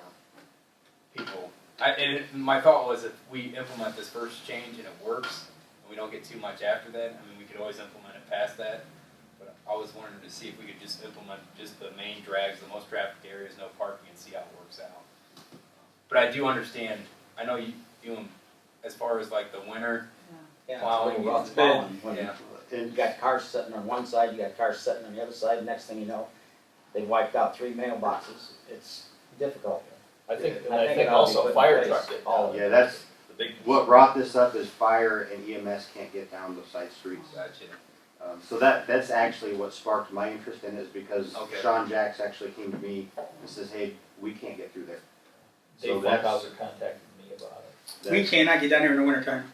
people. My thought was if we implement this first change and it works, and we don't get too much after that, I mean, we could always implement it past that. But I was wanting to see if we could just implement just the main drags, the most trafficked areas, no parking, and see how it works out. But I do understand, I know you, as far as like the winter, Yeah, plowing, it's about it's plowing, when yeah. you And got cars sitting on one side, you got cars sitting on the other side, next thing you know, they wiped out 3 mailboxes, it's difficult. I think, and I I think think it ought to be also put in fire place, truck did. all of yeah, that's, The big. what brought this up is fire and EMS can't get down those side streets. Gotcha. So that's actually what sparked my interest in it, is because Okay. Sean Jacks actually came to me and says, hey, we can't get through there. So Dave that's, Funkhauser contacted me about it. We cannot get down here in the wintertime.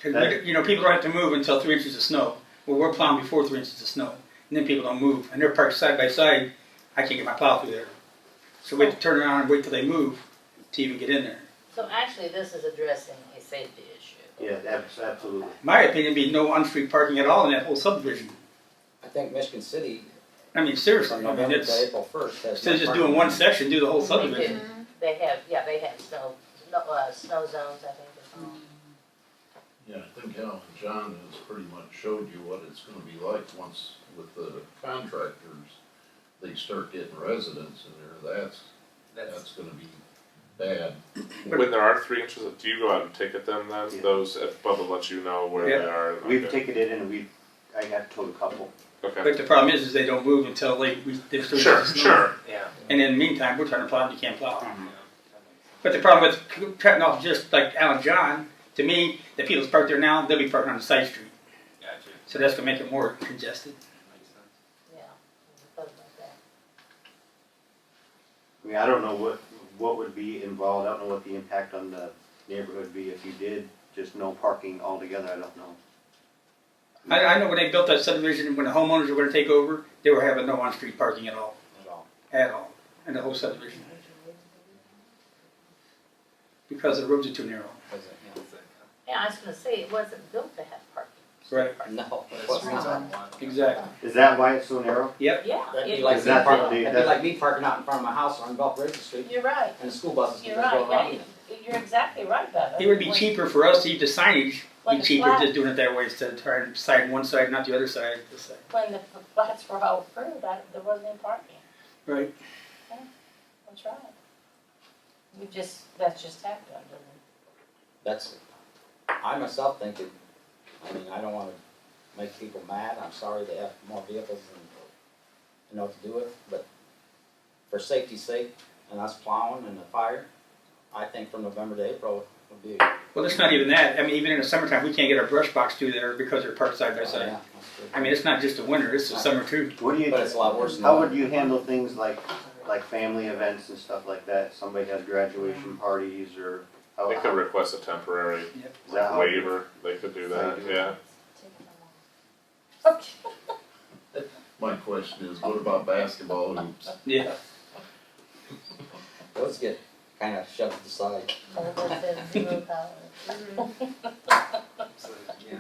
Cause That- people don't have to move until 3 inches of snow. Well, we're plowing before 3 inches of snow. And then people don't move, and they're parked side by side. I can't get my plow through there. So we have to turn around and wait till they move to even get in there. So actually, this is addressing a safety issue. Yeah, absolutely. My opinion would be no on-street parking at all in that whole subdivision. I think Michigan City, I mean, seriously, from I mean, November it's, to April 1st, has. instead of no just doing parking. one section, do the whole They subdivision. do. They have snow zones, I think it's called. Yeah, I think Alan John has pretty much showed you what it's gonna be like once with the contractors, they start getting residents in there, that's gonna be bad. When there are 3 inches of, do you go out and ticket them then? Yeah. Those, if Bubba lets you know where Yeah. they are? We've Okay. ticketed and I got told a couple. Okay. But the problem is they don't move until there's 3 Sure, inches of snow. sure. Yeah. And in the meantime, we're trying to plow and you can't plow. Yeah. But the problem with cutting off just like Alan John, to me, the people's parked there now, they'll be parking on the side street. Gotcha. So that's gonna make it more congested. Makes sense. Yeah, I thought about that. I mean, I don't know what would be involved, I don't know what the impact on the neighborhood would be if you did just no parking altogether, I don't know. I know when they built that subdivision, when the homeowners were gonna take over, they were having no on-street parking at all, in the whole subdivision. Because the roads are too narrow. Yeah, I was gonna say, it wasn't built to have parking. Right. No. That's the reason I want. Exactly. Is that why it's so narrow? Yeah. That'd be it- like Is me that parking, the- that'd be that's- like me parking out in front of my house on Gulf Bridge Street, You're right, and the school buses can you're just go right, around. you're exactly right, Bubba. It would be When- cheaper for us to use the signage, When be the cheaper flat- just doing it that way instead of trying to decide one side, not the other side, this side. When the flats were all approved, there wasn't any parking, Right. that's right. That's just happened, doesn't it? That's, I myself think it, I mean, I don't wanna make people mad, I'm sorry they have more vehicles than, you know, to do it, but for safety's sake, and us plowing and the fire, I think from November to April, would be, Well, it's not even that. I mean, even in the summertime, we can't get our brush box through there because they're parked side by yeah, side. that's good. I mean, it's not just the winter, it's the summer too. What do you, But it's a lot worse than how that. would you handle things like family events and stuff like that? Somebody has graduation parties or how? They could request a temporary Is that how- waiver, they could do that, yeah. My question is, what about basketball hoops? Yeah. Those get kind of shoved aside. So, yeah.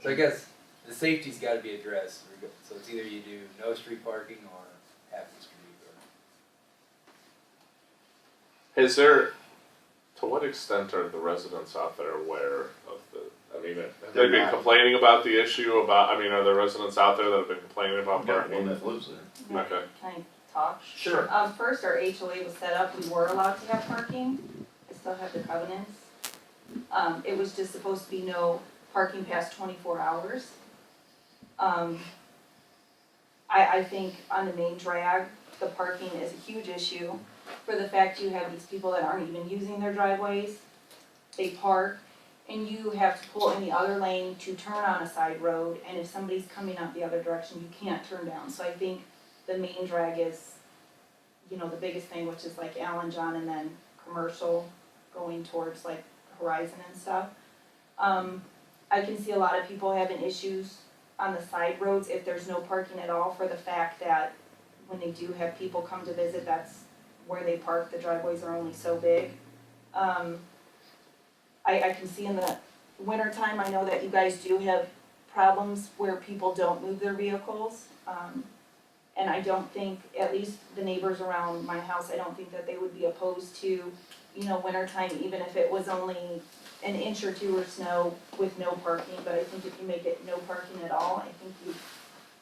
So I guess the safety's gotta be addressed, so it's either you do no street parking or half the street, or. Is there, to what extent are the residents out there aware of the, I mean, have they They're been not. complaining about the issue about, I mean, are there residents out there that have been complaining about I've got one parking? that lives there. Okay. Can I talk? Sure. First, our HOA was set up, we were allowed to have parking, I still have the covenants. It was just supposed to be no parking past 24 hours. I think on the main drag, the parking is a huge issue for the fact you have these people that aren't even using their driveways. They park, and you have to pull in the other lane to turn on a side road, and if somebody's coming up the other direction, you can't turn down. So I think the main drag is, you know, the biggest thing, which is like Allen John and then commercial going towards like Horizon and stuff. I can see a lot of people having issues on the side roads if there's no parking at all, for the fact that when they do have people come to visit, that's where they park, the driveways are only so big. I can see in the wintertime, I know that you guys do have problems where people don't move their vehicles. And I don't think, at least the neighbors around my house, I don't think that they would be opposed to, you know, wintertime, even if it was only an inch or two of snow with no parking. But I think if you make it no parking at all, I think you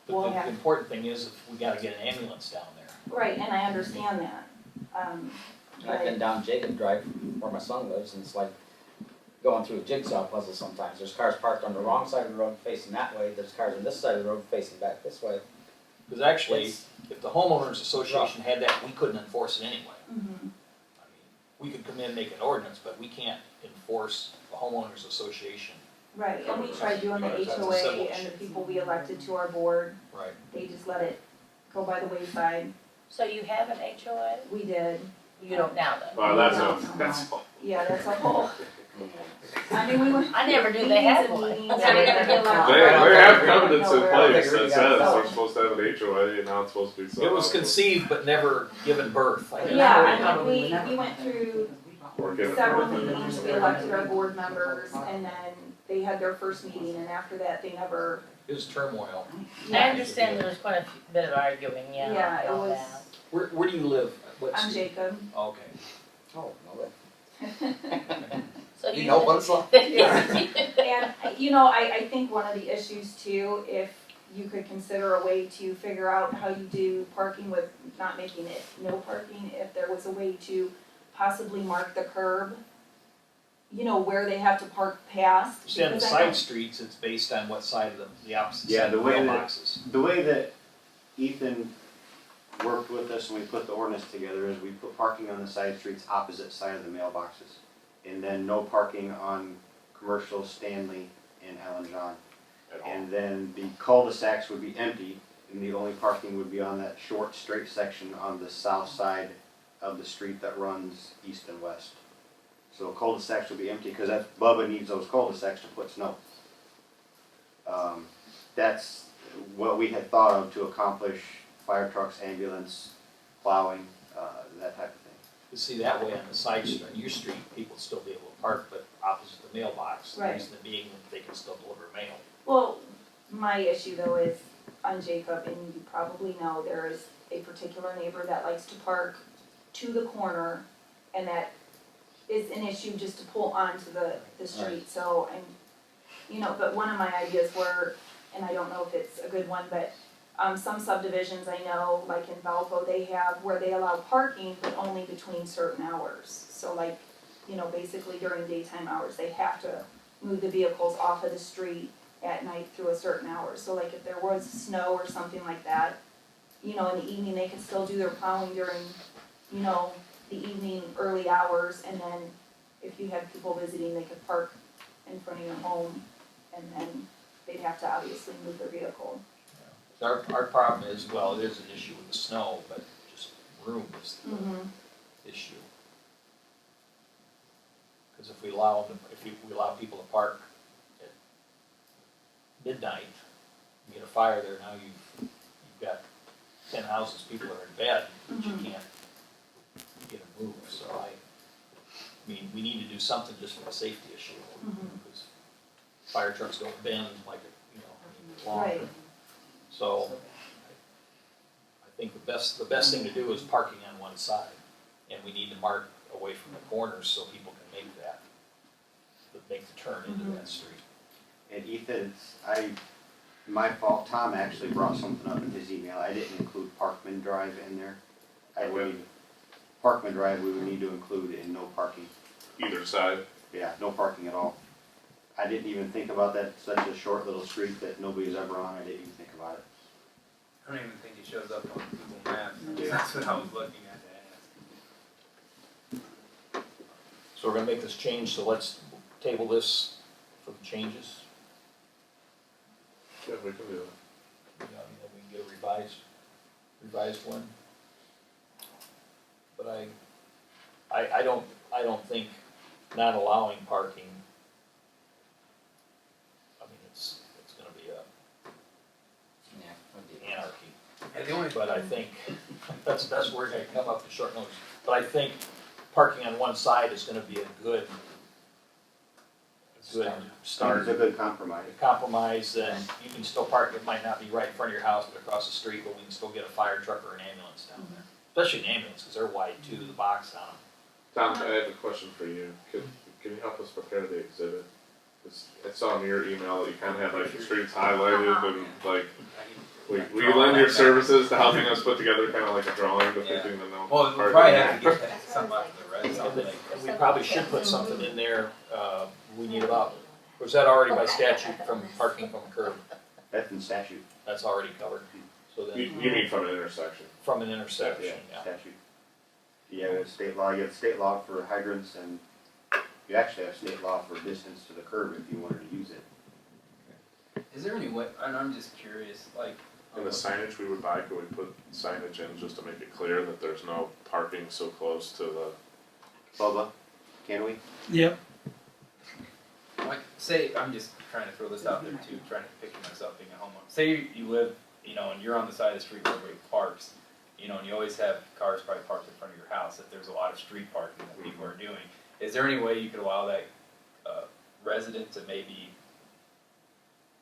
But will the have, important thing is if we gotta get an ambulance down there. right, and I understand that. I've been down Jacob Drive where my son lives, and it's like going through a jigsaw puzzle sometimes. There's cars parked on the wrong side of the road facing that way, there's cars on this side of the road facing back this way. Cause actually, It's- if the homeowners association had that, we couldn't enforce it anyway. Mhm. I mean, we could come in and make an ordinance, but we can't enforce the homeowners association. Right, and we tried doing the That's a HOA civil and the issue. people we elected to our board, Right. they just let it go by the wayside. So you have an HOA? We did, You don't now though? Well, that's No. that's all. yeah, that's a whole, I mean, we went. I never knew they meetings had and one. meetings, That's and how we they had get to along. elect- They I don't have think- covenants in no, place think we that got says that. they're supposed to have an HOA and now it's supposed to be so. It was conceived but never given birth. I guess. Yeah, I I thought we think would we went through Or given several birth. meetings, we elected our board members, and then they had their first meeting, and after that, they never, It was turmoil. I understand there was quite a bit of arguing, yeah. yeah, it about was, that. Where do you live? What I'm street? Jacob. Okay. Oh, no way. So You know what it's like. And, you know, I think one of the issues too, if you could consider a way to figure out how you do parking with not making it no parking, if there was a way to possibly mark the curb, you know, where they have to park past. See, on the because I side know- streets, it's based on what side of the opposite Yeah, side the of the way that- mailboxes. The way that Ethan worked with us when we put the ordinance together is we put parking on the side streets opposite side of the mailboxes. And then no parking on commercial Stanley and Allen John. At all. And then the cul-de-sacs would be empty, and the only parking would be on that short straight section on the south side of the street that runs east and west. So cul-de-sacs would be empty, cause that's, Bubba needs those cul-de-sacs to put snow. That's what we had thought of to accomplish fire trucks, ambulance, plowing, that type of thing. You see, that way on the side street, on your street, people would still be able to park, but opposite the mailbox. The Right. reason being that they can still deliver mail. Well, my issue though is on Jacob, and you probably know, there is a particular neighbor that likes to park to the corner, and that is an issue just to pull onto the street, so I'm, you know, but one of my ideas were, and I don't know if it's a good one, but some subdivisions I know, like in Valpo, they have where they allow parking, but only between certain hours. So like, you know, basically during daytime hours, they have to move the vehicles off of the street at night through a certain hour. So like if there was snow or something like that, you know, in the evening, they could still do their plowing during, you know, the evening, early hours, and then if you had people visiting, they could park in front of your home, and then they'd have to obviously move their vehicle. Our problem is, well, it is an issue with the snow, but just room is the issue. Cause if we allow people to park at midnight, you get a fire there, now you've got 10 houses, people are in bed, but you can't get them moved, so I mean, we need to do something just for the safety issue. Because fire trucks don't bend like, longer. Right. So, I think the best thing to do is parking on one side, and we need to mark away from the corners so people can make the turn into that street. And Ethan, my fault, Tom actually brought something up in his email, I didn't include Parkman Drive in there. Parkman Drive, we would need to include in no parking. Either side. Yeah, no parking at all. I didn't even think about that, such a short little street that nobody's ever on, I didn't even think about it. I don't even think it shows up on Google Maps. That's what I was looking at to ask. So we're gonna make this change, so let's table this for the changes. Yeah, we can do that. Then we can get a revised one. But I don't think not allowing parking, I mean, it's gonna be Yeah. anarchy. And the only, But I think, that's the best word I can come up with short notice. But I think parking on one side is gonna be a good start. It's a good compromise. Compromise, that you can still park, it might not be right in front of your house, but across the street, but we can still get a fire truck or an ambulance down there. Especially an ambulance, because they're wide too, the box on them. Tom, I have a question for you. Can you help us prepare the exhibit? 'Cause I saw in your email that you kind of had like the streets highlighted and like, will you lend your services to helping us put together kind of like a drawing depicting the no well, we'll parking? probably have to get that something out of the red, And something then- like. and we probably should put something in there, we need about, was that already by statute from parking from a curb? That's in statute. That's already covered. So You then, mean from an intersection? from an intersection, yeah. Statute. You have state law, you have state law for hydrants, and you actually have state law for distance to the curb if you wanted to use it. Is there any way, and I'm just curious, like. In the signage we would buy, could we put signage in just to make it clear that there's no parking so close to the, Bubba, can we? Yep. Like, say, I'm just trying to throw this out there too, trying to picture myself being a homeowner. Say you live, and you're on the side of the street where everybody parks, and you always have cars probably parked in front of your house, if there's a lot of street parking that people are doing. Is there any way you could allow that resident to maybe,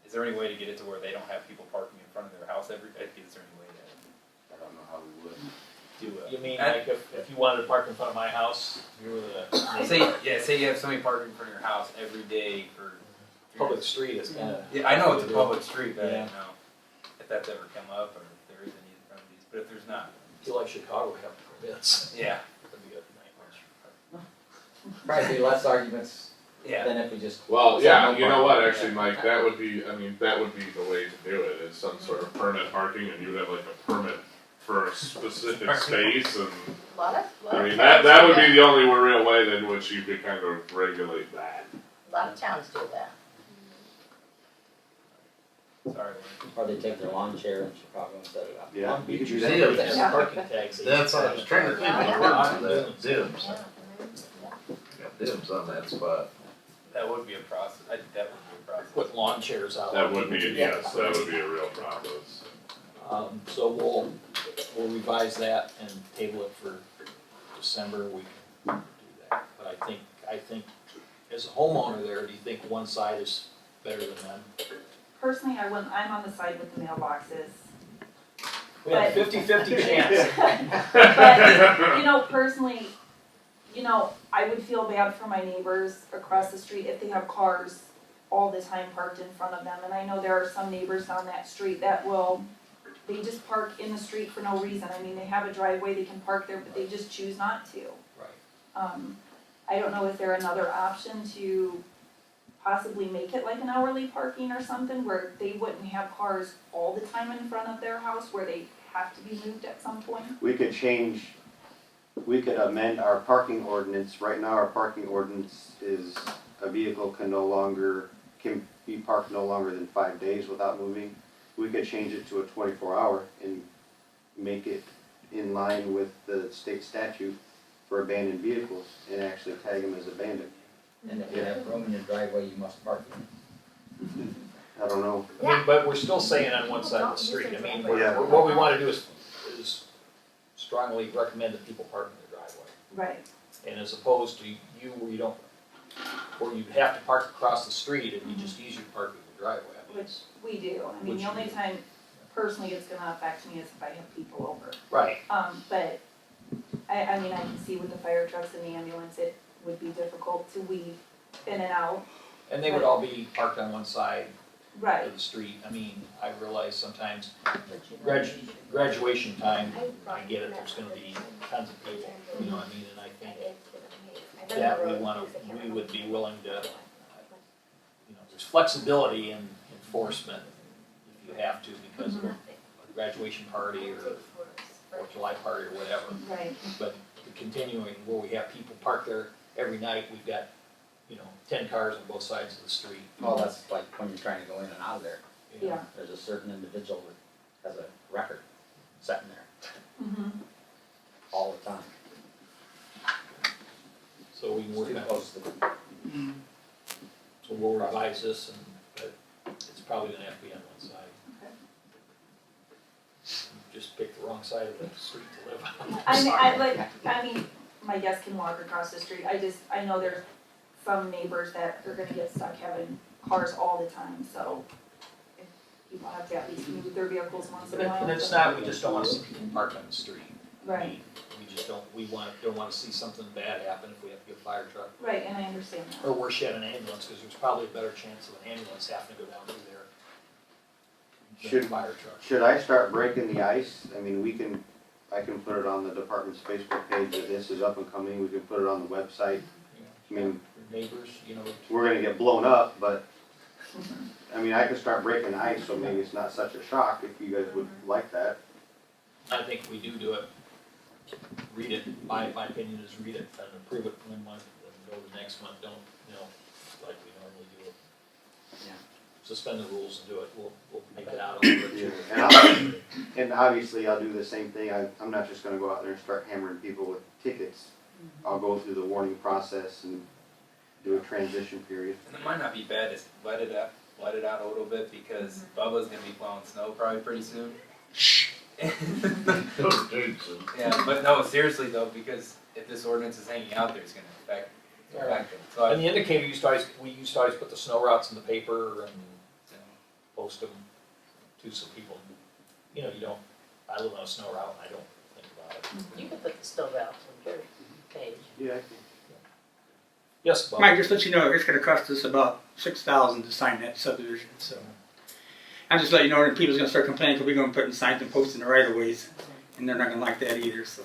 is there any way to get it to where they don't have people parking in front of their house is there any way to I don't know how we would. do it? You mean like if you wanted to park in front of my house, you were the Say you have somebody parking in front of your house every day for. public street is kinda. Yeah, I know it's a public street, but I Yeah. don't know if that's ever come up or if there is any remedies, but if there's not, I feel like Chicago would have permits. yeah. That'd be a nightmare. Probably be less arguments Yeah. than if we just. well, said yeah, no you know what, parking. actually, Mike, that would be the way to do it, is some sort of permit parking, and you would have like a permit for a specific space, and, Lot of I mean, towns that do would be the only real way in which you could kind of regulate that. A lot of towns do that. Sorry, Or they take their lawn chair in Chicago and set it up. Yeah, you could do Everybody that. has Yeah. parking tags. That's what I was trying to think of the words for that, dibs, Yeah. dibs on that spot. that would be a process, that would be a process. Put lawn chairs out. That would be, yes, that would be a real process. So we'll revise that and table it for December, we can do that. But I think as a homeowner there, do you think one side is better than none? Personally, I'm on the side with the mailboxes. We have a 50-50 chance. But, personally, I would feel bad for my neighbors across the street if they have cars all the time parked in front of them. And I know there are some neighbors on that street that they just park in the street for no reason. I mean, they have a driveway, they can park there, but they just choose not to. Right. I don't know if there's another option to possibly make it like an hourly parking or something where they wouldn't have cars all the time in front of their house where they have to be moved at some point. We could change we could amend our parking ordinance. Right now, our parking ordinance is a vehicle can be parked no longer than 5 days without moving. We could change it to a 24-hour and make it in line with the state statute for abandoned vehicles and actually tag them as abandoned. And if you have room in your driveway, you must park it. I don't know. I mean, but we're still saying on one side of the street, I mean, Yeah. what we wanna do is strongly recommend that people park in their driveway. Right. And as opposed to you where you don't, where you have to park across the street, it'd be just easier to park in the driveway. I mean, Which we do. I mean, Which the you only do. time personally it's gonna affect me is if I have people over. Right, But I mean, I can see with the fire trucks and the ambulance, it would be difficult to weave in and out. and they would all be parked on one side Right. of the street. I mean, I realize sometimes But you know, graduation time, I get it, there's gonna be tons of people, you know what I mean? And I think that we would be willing to, you know, there's flexibility in enforcement if you have to because of a graduation party or 4th of July party or whatever. Right. But the continuing where we have people park there every night, we've got, you know, 10 cars on both sides of the street. Well, that's like when you're trying to go in and out of there. you know. Yeah. There's a certain individual that has a record sitting there Mm-hmm. all the time. So we can work Too on, close to the so we'll revise this and, but it's probably gonna have to be on one side. Okay. Just pick the wrong side of the street to live on. I mean, my guests can walk across the street. I know there's some neighbors that are gonna get stuck having cars all the time, so if people have to at least move their vehicles once in a while. And it's not, we just don't wanna see people park on the street. Right, We just don't, don't wanna see something bad happen if we have to get a fire truck. right, and I understand that. Or worse yet, an ambulance, cause there's probably a better chance of an ambulance having to go down through there than a Should- fire truck. Should I start breaking the ice? I mean, I can put it on the department's Facebook page that this is up and coming. We can put it on the website. I mean, Your neighbors, you know. we're gonna get blown up, but, I mean, I could start breaking the ice, so maybe it's not such a shock if you guys would like that. I think we do it. Read it, my opinion is read it and approve it one month, then go the next month, don't, you know, like we normally do it. Yeah. Suspend the rules and do it, we'll make it out a little bit too. And obviously, I'll do the same thing. I'm not just gonna go out there and start hammering people with tickets. I'll go through the warning process and do a transition period. And it might not be bad to let it out a little bit because Bubba's gonna be plowing snow probably pretty soon. Those dudes, Yeah, but no, seriously though, because if this ordinance is hanging out there, it's gonna affect it. So And the indicator we used to always put the snow routes in the paper and post them to some people. You know, I live on a snow route and I don't think about it. You can put the stove out on your page. Yeah. Yes, Bob? Mike, just let you know, it's gonna cost us about $6,000 to sign that subdivision, so. I'm just letting you know that people's gonna start complaining, because we're gonna put in signs and posts in the right of ways, and they're not gonna like that either, so.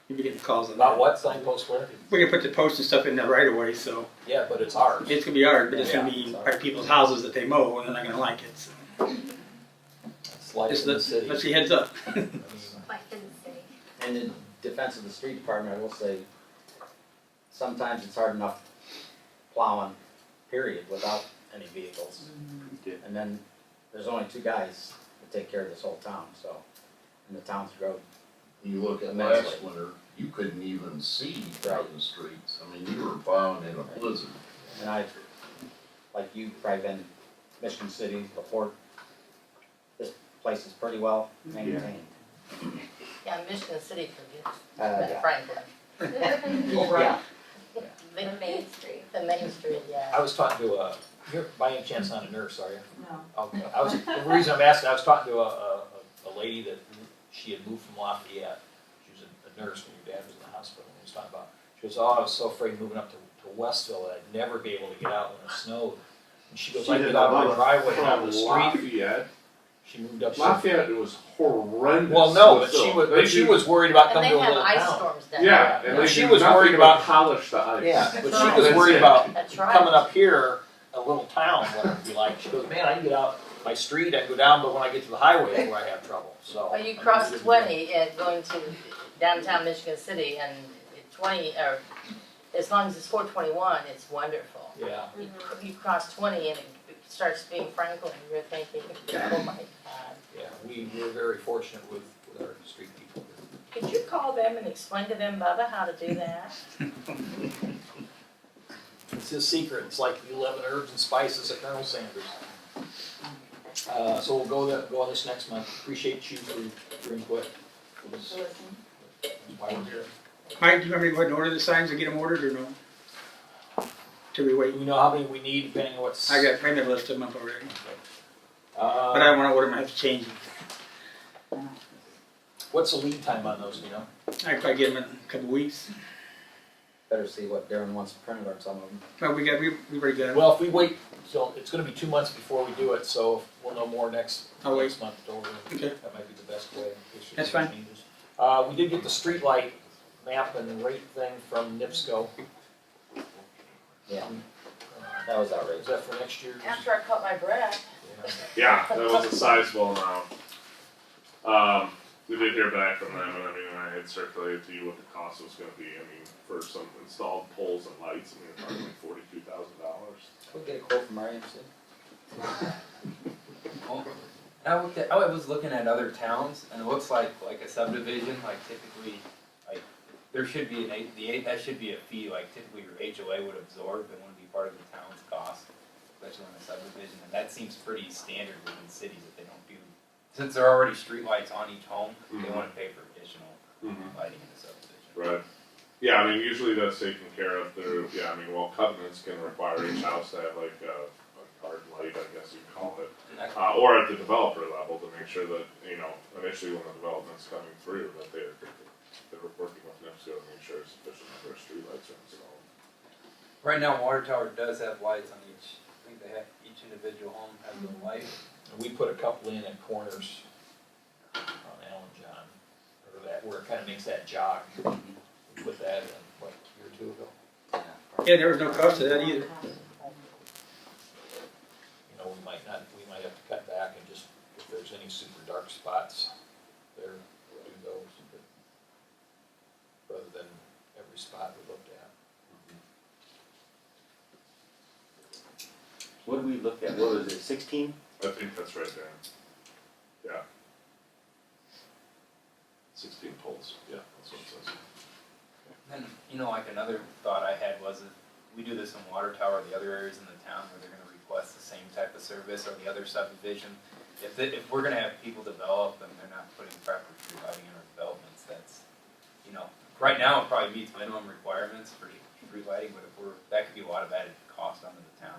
You'll be getting calls on that. About what signpost where? We're gonna put the posts and stuff in the right of way, so. Yeah, but it's ours. It's gonna be ours, but it's gonna Yeah, be sorry. by people's houses that they mow, and they're not gonna like it, so. It's life Just in the city. let's see heads up. I mean, Life in the city. And in defense of the street department, I will say, sometimes it's hard enough plowing, period, without any vehicles. Yeah. And then there's only 2 guys that take care of this whole town, so, and the town's grown. you look at Immensely. last winter, you couldn't even see Right. out in the streets. I mean, you were plowing in a blizzard. And like you've probably been Michigan City, LaPorte, this place is pretty well maintained. Yeah, Michigan City forgets, Yeah. Franklin. Yeah. The Main Street. The Main Street, yeah. I was talking to you're by any chance not a nurse, are you? No. Okay, the reason I'm asking, I was talking to a lady that she had moved from Lafayette. She was a nurse when your dad was in the hospital. And he was talking about, she goes, I was so afraid moving up to Westville that I'd never be able to get out when it snowed. And she goes, I get out of my driveway down the street. Lafayette. She moved up. Lafayette, it was horrendous. Well, no, with but she Phil. was, They but she do- was worried about And coming they to a have little ice town. storms down Yeah, there. and they She do was nothing worried but about- polish the ice. Yeah, but she That's was it. worried about That's right. coming up here, a little town, what it'd be like. She goes, man, I can get out my street, I can go down, but when I get to the highway is where I have trouble, so. Well, you cross 20 and going to downtown Michigan City and 20, or as long as it's 421, it's wonderful. Yeah, You cross 20 and it starts being Franklin, you're thinking, oh my God. yeah, we're very fortunate with our street people. Could you call them and explain to them, Bubba, how to do that? It's his secret, it's like the 11 herbs and spices of Colonel Sanders. So we'll go on this next month, appreciate you for your input. For this, why we're here. Mike, do you want me to go ahead and order the signs and get them ordered or no? Till we wait? Do we know how many we need depending on what's? I made a list of them up already. But I Uh, don't wanna order them, I have to change them. what's the lead time on those, do you know? I probably get them in a couple weeks. Better see what Darren wants printed on some of them. But we already got them. Well, if we wait, so it's gonna be 2 months before we do it, so we'll know more next I'll wait. month to order. Okay. That might be the best way. in case That's there's fine. changes. We did get the street light map and rate thing from NIPSCO. Yeah, Uh, that was Is outrageous. that for next year? After I cut my breath. Yeah. Yeah, that was a sizable amount. We did hear back from them, and I mean, I had circulated to you what the cost was gonna be. I mean, for some installed poles and lights, I mean, you're talking like $42,000. Can we get a quote from RMC? I was looking at other towns, and it looks like a subdivision, like typically, like, there should be that should be a fee, like typically your HOA would absorb, and wouldn't be part of the town's cost, especially on a subdivision, and that seems pretty standard within cities that they don't do. Since there are already streetlights on each home, they wanna pay for additional lighting in the subdivision. Right. Yeah, I mean, usually that's taken care of through, yeah, I mean, well, covenants can require each house to have like a card light, I guess you'd call it. And that- Or at the developer level to make sure that, you know, initially when the development's coming through, that they're working with NIPSCO to make sure a sufficient number of streetlights are installed. Right now, Water Tower does have lights on each, I think they have, each individual home has a light. And we put a couple in at corners on Allen John, or that, where it kinda makes that jog. We put that in, what, a year or two ago? Yeah, there was no cost to that either. You know, we might have to cut back and just, if there's any super dark spots there, do those, but rather than every spot we looked at. What did we look at? What was it, 16? I think that's right there. Yeah. 16 poles, yeah, that's what it says. And, you know, like another thought I had was if we do this in Water Tower, the other areas in the town where they're gonna request the same type of service or the other subdivision, if we're gonna have people develop and they're not putting proper tree lighting in our developments, that's, you know, right now it probably meets minimum requirements for tree lighting, but that could be a lot of added cost onto the town,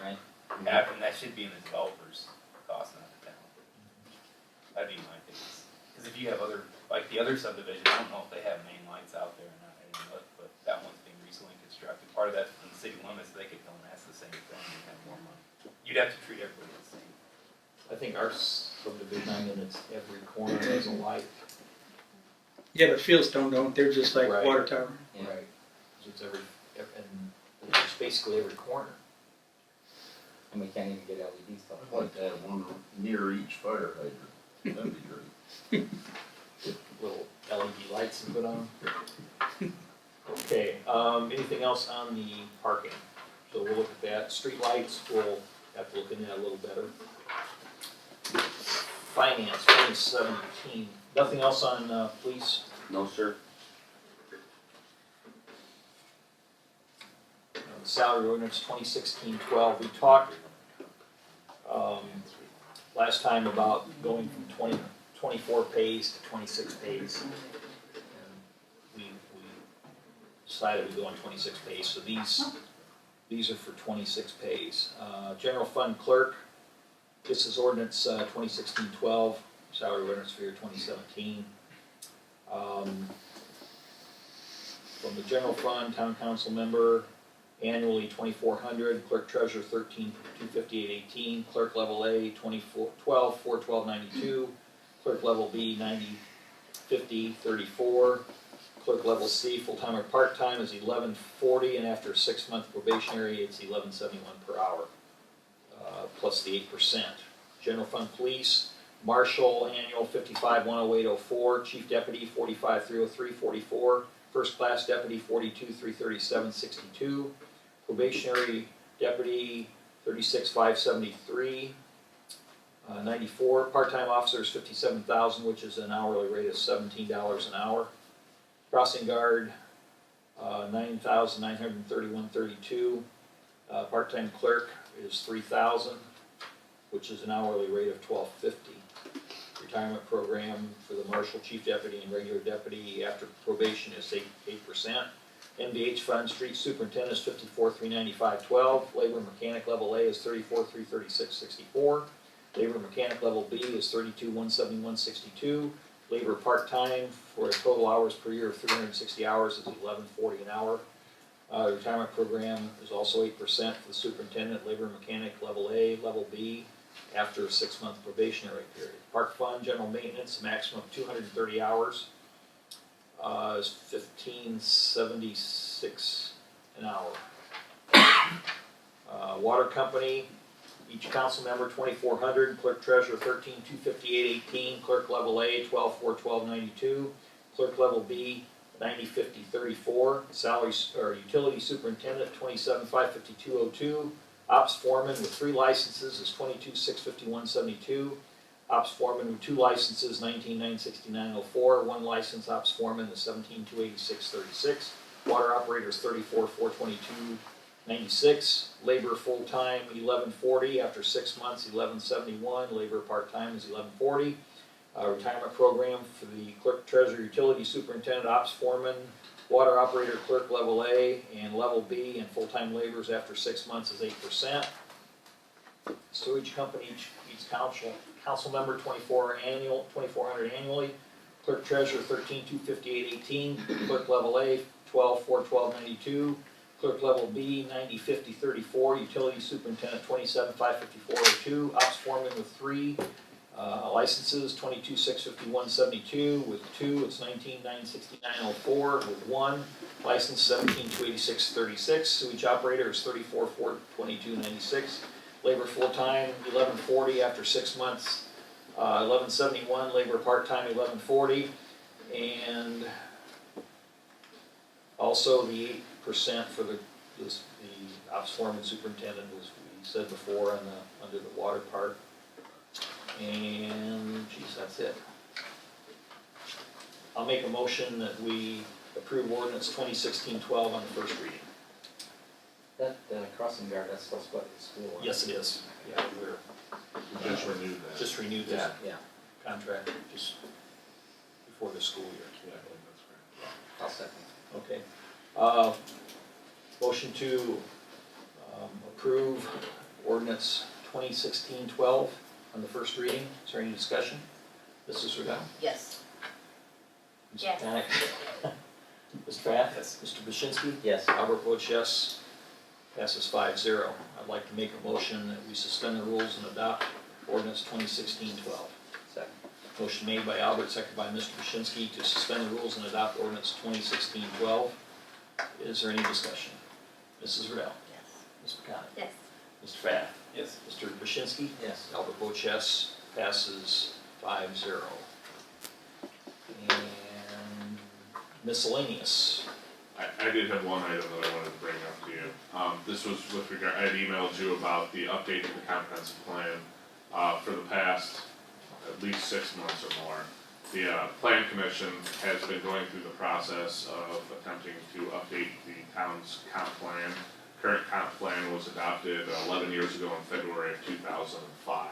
right? And that should be in the developer's cost, not the town. That'd be my thing. Cause if you have like the other subdivision, I don't know if they have main lights out there or not, I didn't look, but that one's being recently constructed. Part of that's from the city limits, they could go and ask the same thing and have more money. You'd have to treat everybody the same. I think our subdivision, and it's every corner has a light. Yeah, but Fieldstone don't, they're just like Right. Water Tower. Yeah. Right. So it's and it's just basically every corner. And we can't even get LED stuff. I'd like to have one near each fire hydrant, that'd be great. Little LED lights to put on. Okay, anything else on the parking? So we'll look at that. Street lights, we'll have to look into that a little better. Finance, 2017. Nothing else on, police? No, sir. The salary ordinance 2016-12, we talked, last time about going from 24 pays to 26 pays. And we decided we'd go on 26 pays, so these are for 26 pays. General fund clerk, this is ordinance 2016-12, salary ordinance for year 2017. From the general fund, town council member, annually 2,400, clerk treasurer 13,258.18, clerk level A 412.92, clerk level B 90.50.34, clerk level C full-time or part-time is 11.40, and after a 6-month probationary it's 11.71 per hour, plus the 8%. General fund police Marshal annual 55,108.04, Chief Deputy 45,303, 44, First Class Deputy 42,337, 62, Probationary Deputy 36,573, 94, part-time officers 57,000, which is an hourly rate of $17 an hour. Crossing guard 9,931.32. Part-time clerk is 3,000, which is an hourly rate of $12.50. Retirement program for the marshal, chief deputy, and regular deputy after probation is 8%. MDH fund, street superintendent is 54,395.12. Labor mechanic level A is 34,336.64. Labor mechanic level B is 32,171.62. Labor part-time for total hours per year of 360 hours is 11.40 an hour. Retirement program is also 8% for the superintendent, labor mechanic level A, level B, after a 6-month probationary period. Park fund, general maintenance, maximum of 230 hours is 15.76 an hour. Water company, each council member 2,400, clerk treasurer 13,258.18, clerk level A 12,412.92, clerk level B 90,50.34, salaries or utility superintendent 27,552.02, ops foreman with 3 licenses is 22,651.72, ops foreman with 2 licenses 19,969.04, 1 license ops foreman is 17,286.36, water operator is 34,422.96, labor full-time 1140, after 6 months 1171, labor part-time is 1140. Retirement program for the clerk, treasurer, utility superintendent, ops foreman, water operator, clerk level A and level B, and full-time laborers after 6 months is 8%. Sewage company, each council member 2,400 annually, clerk treasurer 13,258.18, clerk level A 12,412.92, clerk level B 90,50.34, utility superintendent 27,554.02, ops foreman with 3 licenses 22,651.72, with 2 it's 19,969.04, with 1 license 17,286.36, sewage operator is 34,422.96, labor full-time 1140, after 6 months 1171, labor part-time 1140, and also the 8% for the ops foreman superintendent, as we said before, on under the water part. And, geez, that's it. I'll make a motion that we approve ordinance 2016-12 on the first reading. That crossing guard, that's supposed to go to the school. Yes, it is. Yeah, We just renewed that. just renewed this Yeah, contract just before the school year. Yeah, that's great. I'll second. Okay. Motion to approve ordinance 2016-12 on the first reading. Is there any discussion? Mrs. Riddell? Yes. Mr. Yes. Panic? Mr. Pfaff? Yes. Mr. Bashinsky? Yes. Albert votes yes. Passes 5-0. I'd like to make a motion that we suspend the rules and adopt ordinance 2016-12. Second. Motion made by Albert, seconded by Mr. Bashinsky to suspend the rules and adopt ordinance 2016-12. Is there any discussion? Mrs. Riddell? Yes. Ms. McConic? Yes. Mr. Pfaff? Yes. Mr. Bashinsky? Yes. Albert votes yes, passes 5-0. And miscellaneous. I did have one item that I wanted to bring up to you. This was with regard, I had emailed you about the update to the comprehensive plan, for the past at least 6 months or more. The, plan commission has been going through the process of attempting to update the town's comp plan. Current comp plan was adopted 11 years ago in February of 2005.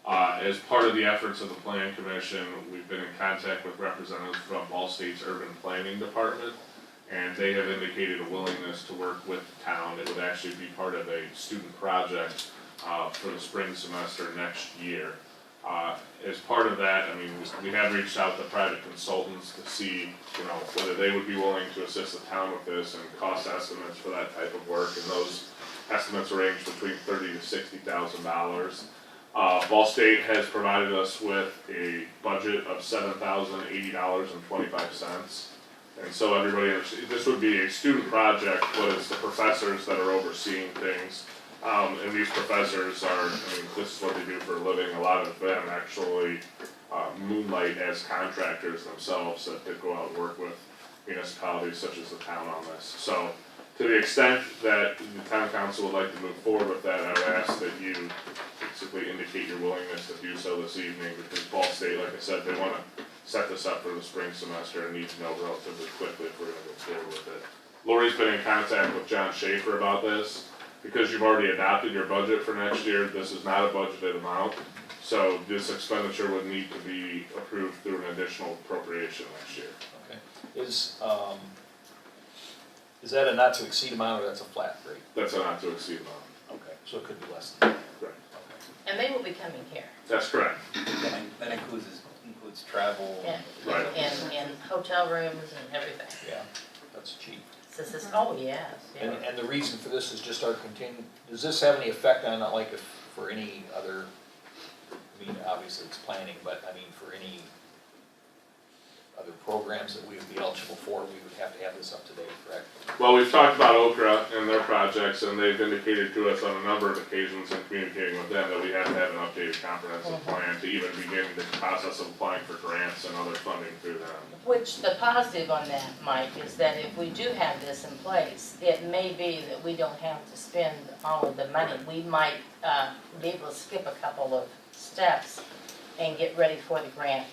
As part of the efforts of the plan commission, we've been in contact with representatives from Ball State's urban planning department, and they have indicated a willingness to work with the town. It would actually be part of a student project for the spring semester next year. As part of that, I mean, we have reached out to private consultants to see, whether they would be willing to assist the town with this, and cost estimates for that type of work, and those estimates range between $30,000 to $60,000. Ball State has provided us with a budget of $7,080.25. And so everybody, this would be a student project, but it's the professors that are overseeing things. And these professors are, I mean, this is what they do for a living. A lot of them actually moonlight as contractors themselves that go out and work with municipalities such as the town on this. So to the extent that the town council would like to move forward with that, I would ask that you basically indicate your willingness to do so this evening, because Ball State, like I said, they wanna set this up for the spring semester and need to know relatively quickly if we're gonna go forward with it. Lori's been in contact with John Schaefer about this. Because you've already adopted your budget for next year, this is not a budgeted amount. So this expenditure would need to be approved through an additional appropriation next year. Okay. Is that a not to exceed amount or that's a flat rate? That's a not to exceed amount. Okay, so it could be less than that. Right. Okay. And they will be coming here, That's correct. That includes travel. and, Right. and hotel rooms and everything. Yeah, that's cheap. This is, oh, yes, yeah. And the reason for this is just our does this have any effect on, like, if, for any other, I mean, obviously it's planning, but I mean, for any other programs that we would be eligible for, we would have to have this up to date, correct? Well, we've talked about Okra and their projects, and they've indicated to us on a number of occasions in communicating with them that we have to have an updated comprehensive plan to even begin the process of applying for grants and other funding through them. Which, the positive on that, Mike, is that if we do have this in place, it may be that we don't have to spend all of the money. We might be able to skip a couple of steps and get ready for the grant,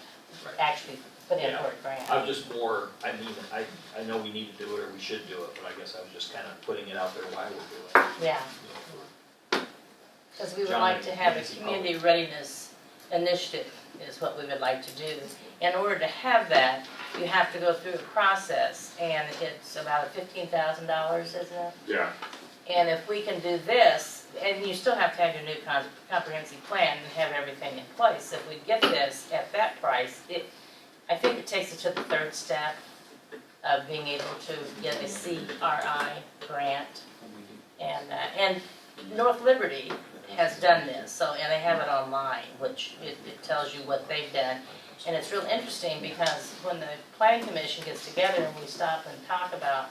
actually put in for a grant. I'm just more, I mean, I know we need to do it or we should do it, but I guess I was just kind of putting it out there why we're doing it. Yeah, You know, because we would John, like to have a easy community readiness initiative is what we would like to do. In order to have that, you have to go through a process, and it's about $15,000, isn't it? Yeah, And if we can do this, and you still have to have your new comprehensive plan and have everything in place, if we get this at that price, I think it takes it to the third step of being able to get a CRI grant. And North Liberty has done this, so, and they have it online, which it tells you what they've done. And it's real interesting because when the planning commission gets together and we stop and talk about,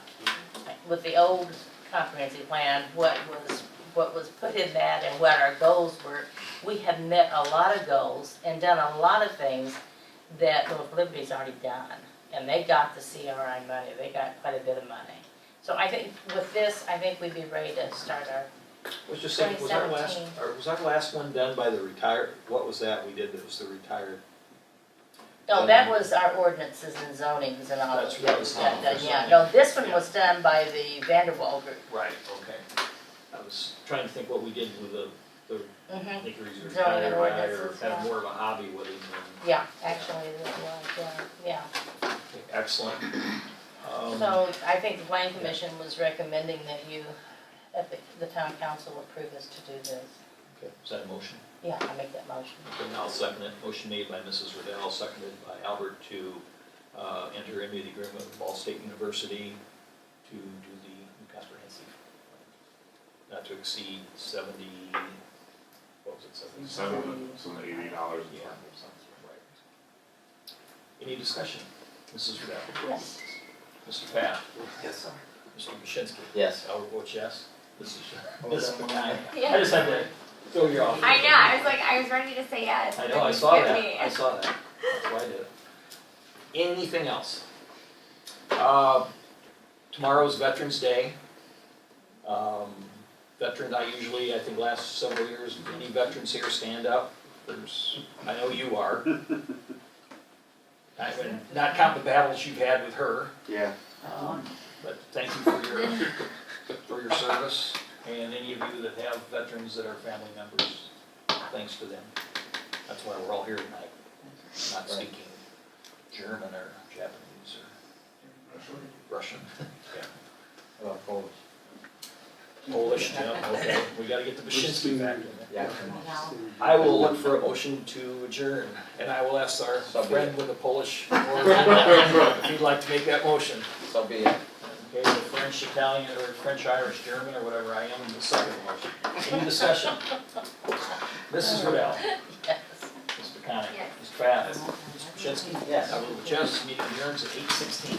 with the old comprehensive plan, what was put in that and what our goals were, we have met a lot of goals and done a lot of things that North Liberty's already done. And they got the CRI money, they got quite a bit of money. So I think with this, I think we'd be ready to start our, Was just saying, was our last one done by the retired, what was that we did that was the retired? no, that was our ordinances and zonings and all That's that. what That was done, yeah. No, this one was done by the Vanderwall group. Right, okay. I was trying to think what we did with the Mm-hmm. Hickory's Zoning retired and guy, or ordinances, kind of yeah. more of a hobby with him than. Yeah, actually, it was, yeah. Okay, excellent. So I think the planning commission was recommending that you, that the town council approve us to do this. Okay, is that a motion? Yeah, I make that motion. Okay, I'll second it. Motion made by Mrs. Riddell, seconded by Albert to enter into the agreement with Ball State University to do the new comprehensive. Not to exceed 70, what was it, 70? some $80. Yeah. Right. Any discussion? Mrs. Riddell? Yes. Mr. Pat? Yes, sir. Mr. Bashinsky? Yes. Albert votes yes. Mrs. Aye. I just had to throw you off. I know, I was ready to say yes. I but know, I you saw skipped that, me. I saw that, that's why I did it. Anything else? Tomorrow's Veterans Day. Veterans, I think last several years, any veterans here stand up? I know you are. Not count the battles you've had with her, Yeah. but thank you for your service. And any of you that have veterans that are family members, thanks to them. That's why we're all here tonight, not speaking German or Japanese or Russian. Yeah. Polish. Polish, yeah, okay, we gotta get the Bashinsky back in there. Yeah. I will look for a motion to adjourn, and I will ask our So be friend it. with the Polish, if he'd like to make that motion. So be it. Okay, the French, Italian, or French, Irish, German, or whatever I am, in the second motion. Any discussion? Mrs. Riddell? Yes. Mr. Connick? Yes. Mr. Pat? Mr. Bashinsky? Yes. I will adjust, meeting adjourns at 8:16.